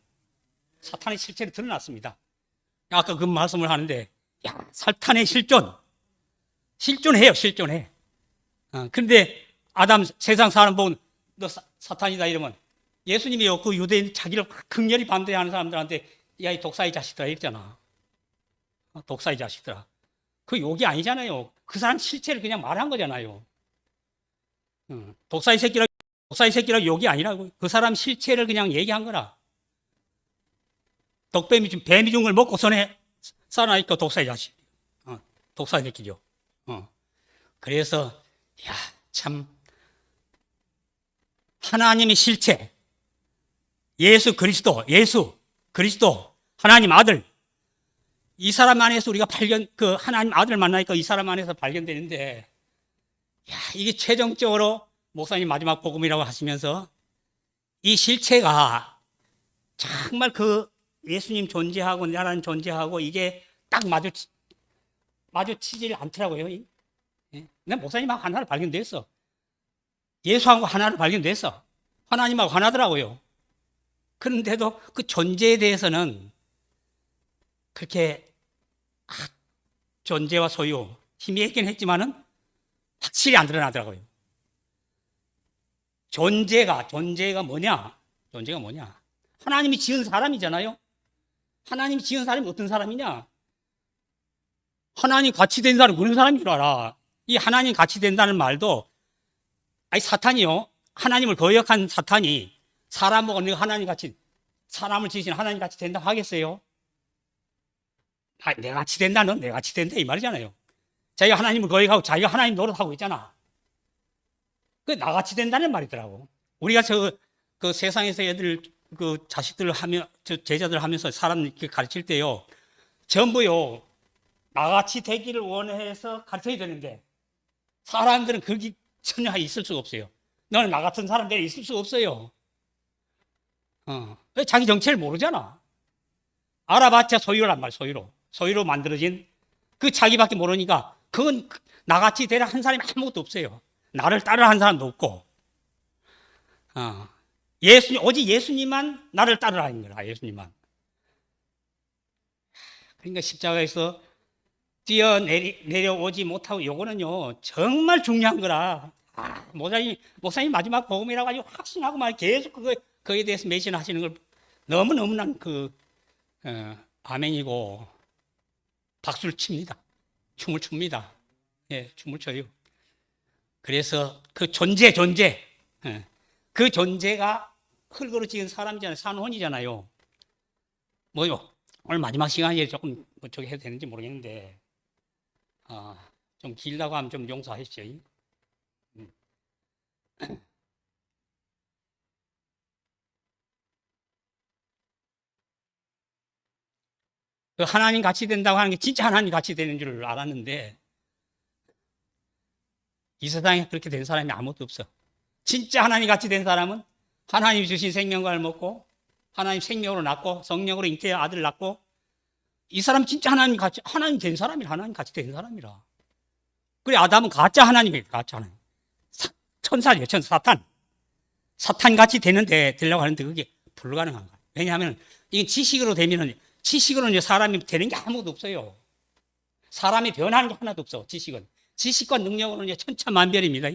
사탄의 실체를 드러났습니다. 아까 그 말씀을 하는데 사탄의 실존해. 그런데 아담 세상 사람 보면 너 사탄이다 이러면 예수님이요 그 유대인 자기를 극렬히 반대하는 사람들한테 야 이 독사의 자식들아 이랬잖아. 독사의 자식들아. 그 욕이 아니잖아요. 그 사람 실체를 그냥 말한 거잖아요. 독사의 새끼라 욕이 아니라고. 그 사람 실체를 그냥 얘기한 거라. 뱀이 준 걸 먹고 손에 살아나니까 독사의 자식. 독사의 새끼죠. 그래서 참 하나님의 실체, 예수 그리스도, 하나님 아들, 이 사람 안에서 우리가 하나님 아들을 만나니까 이 사람 안에서 발견되는데, 이게 최종적으로 목사님 마지막 복음이라고 하시면서 이 실체가 정말 그 예수님 존재하고 나라는 존재하고 이게 딱 마주치질 않더라고요. 난 목사님하고 하나를 발견됐어. 예수하고 하나를 발견됐어. 하나님하고 하나더라고요. 그런데도 그 존재에 대해서는 그렇게 존재와 소유 힘이 있긴 했지만은 확실히 안 드러나더라고요. 존재가 뭐냐? 하나님이 지은 사람이잖아요. 하나님이 지은 사람이 어떤 사람이냐? 하나님 같이 된 사람이 그런 사람인 줄 알아. 이 하나님 같이 된다는 말도 사탄이요. 하나님을 거역한 사탄이 사람하고 내가 하나님 같이 사람을 지으신 하나님 같이 된다 하겠어요? 내가 같이 된다, 넌 내가 같이 된다 이 말이잖아요. 자기가 하나님을 거역하고 자기가 하나님 노릇하고 있잖아. 그 나같이 된다는 말이더라고. 우리가 그 세상에서 애들 그 자식들 하며 제자들 하면서 사람 이렇게 가르칠 때요, 전부요 나같이 되기를 원해서 가르쳐야 되는데 사람들은 거기 전혀 있을 수가 없어요. 너는 나 같은 사람들이 있을 수가 없어요. 자기 정체를 모르잖아. 알아봤자 소유란 말, 소유로 만들어진 그 자기밖에 모르니까 그건 나같이 되려 한 사람이 아무것도 없어요. 나를 따르라 한 사람도 없고, 오직 예수님만 나를 따르라 하는 거라, 예수님만. 그러니까 십자가에서 뛰어내려오지 못하고, 요거는요 정말 중요한 거라. 목사님 마지막 복음이라고 가지고 확신하고 막 계속 그거에 대해서 매진하시는 걸 너무너무난 아멘이고 박수를 칩니다. 춤을 춥니다. 예, 춤을 춰요. 그래서 그 존재, 그 존재가 흙으로 지은 사람이잖아요. 산혼이잖아요. 뭐요? 오늘 마지막 시간에 조금 어떻게 해도 되는지 모르겠는데, 좀 길다고 하면 좀 용서하십시오. 그 하나님 같이 된다고 하는 게 진짜 하나님 같이 되는 줄 알았는데, 이 세상에 그렇게 된 사람이 아무것도 없어. 진짜 하나님 같이 된 사람은 하나님이 주신 생명과를 먹고 하나님 생명으로 낳고 성령으로 잉태의 아들을 낳고, 이 사람 진짜 하나님 된 사람이라. 하나님 같이 된 사람이라. 그래, 아담은 가짜 하나님이에요. 가짜 하나님. 천사예요. 사탄 같이 되려고 하는데 그게 불가능한 거예요. 왜냐하면 이게 지식으로는 사람이 되는 게 아무것도 없어요. 사람이 변하는 게 하나도 없어. 지식과 능력으로는 천차만별입니다.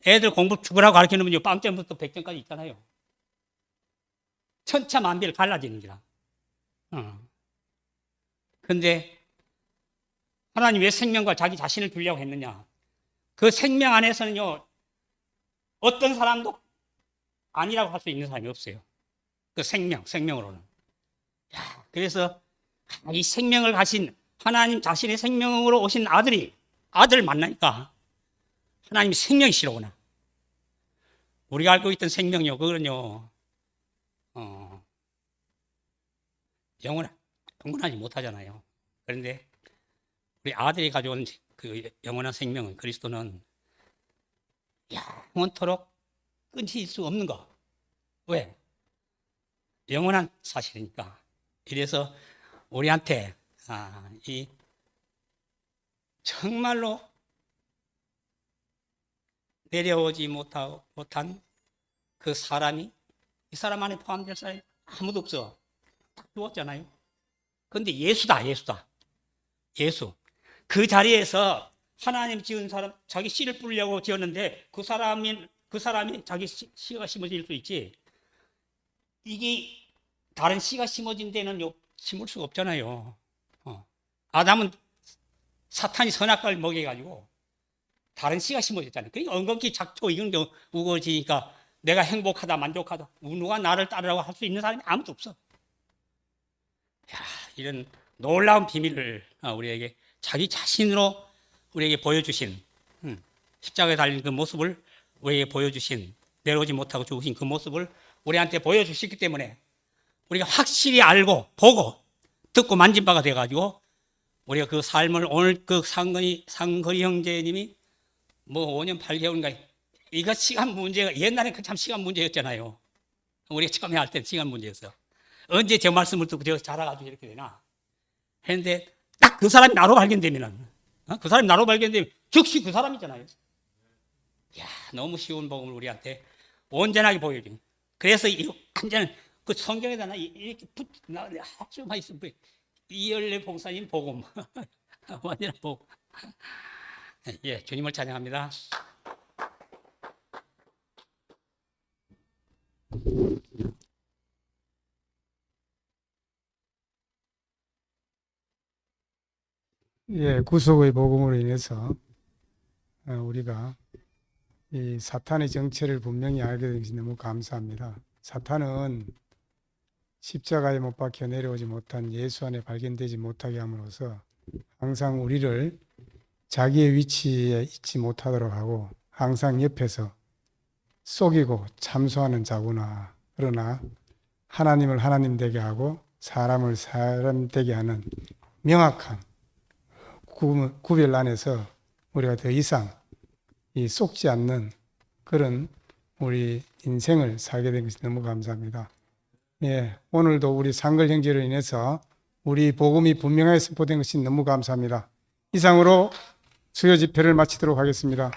애들 공부 죽으라고 가르쳐 놓으면 빵점부터 100점까지 있잖아요. 천차만별 갈라지는 기라. 그런데 하나님 왜 생명과 자기 자신을 주려고 했느냐? 그 생명 안에서는요, 어떤 사람도 아니라고 할 수 있는 사람이 없어요. 그 생명으로는. 그래서 이 생명을 가신 하나님 자신의 생명으로 오신 아들을 만나니까 하나님이 생명이시로구나. 우리가 알고 있던 생명이요, 그거는요, 영원하지 못하잖아요. 그런데 우리 아들이 가져온 그 영원한 생명은, 그리스도는 영원토록 끊길 수 없는 거. 왜? 영원한 사실이니까. 이래서 우리한테 이 정말로 내려오지 못한 그 사람이, 이 사람 안에 포함될 사람이 아무도 없어. 딱 죽었잖아요. 그런데 예수다. 예수. 그 자리에서 하나님 지은 사람, 자기 씨를 뿌리려고 지었는데 그 사람이 자기 씨가 심어질 수 있지. 이게 다른 씨가 심어진 데는 심을 수가 없잖아요. 아담은 사탄이 선악과를 먹여가지고 다른 씨가 심어졌잖아요. 그러니까 엉겅퀴 작초 이런 게 우거지니까 내가 행복하다, 만족하다, 누가 나를 따르라고 할 수 있는 사람이 아무도 없어. 이런 놀라운 비밀을 우리에게 자기 자신으로 우리에게 보여주신, 십자가에 달린 그 모습을 우리에게 보여주신, 내려오지 못하고 죽으신 그 모습을 우리한테 보여주셨기 때문에 우리가 확실히 알고 보고 듣고 만진 바가 돼가지고 우리가 그 삶을, 오늘 그 상거리 형제님이 5년 8개월인가, 이거 시간 문제가, 옛날에 참 시간 문제였잖아요. 우리가 처음에 할 때는 시간 문제였어. 언제 제 말씀을 듣고 제가 자라가지고 이렇게 되나 했는데, 딱 그 사람이 나로 발견되면은, 그 사람이 나로 발견되면 즉시 그 사람이잖아요. 너무 쉬운 복음을 우리한테 온전하게 보여줍니다. 그래서 이 완전 그 성경에다 이렇게 아주만 있으면 이열레 봉사님 복음. 완전한 복음. 주님을 찬양합니다. 구속의 복음으로 인해서 우리가 이 사탄의 정체를 분명히 알게 된 것이 너무 감사합니다. 사탄은 십자가에 못 박혀 내려오지 못한 예수 안에 발견되지 못하게 함으로써 항상 우리를 자기의 위치에 있지 못하도록 하고 항상 옆에서 속이고 참소하는 자구나. 그러나 하나님을 하나님 되게 하고 사람을 사람 되게 하는 명확한 구별 안에서 우리가 더 이상 이 속지 않는 그런 우리 인생을 살게 된 것이 너무 감사합니다. 예, 오늘도 우리 상글 형제로 인해서 우리 복음이 분명하게 선포된 것이 너무 감사합니다. 이상으로 수요 집회를 마치도록 하겠습니다.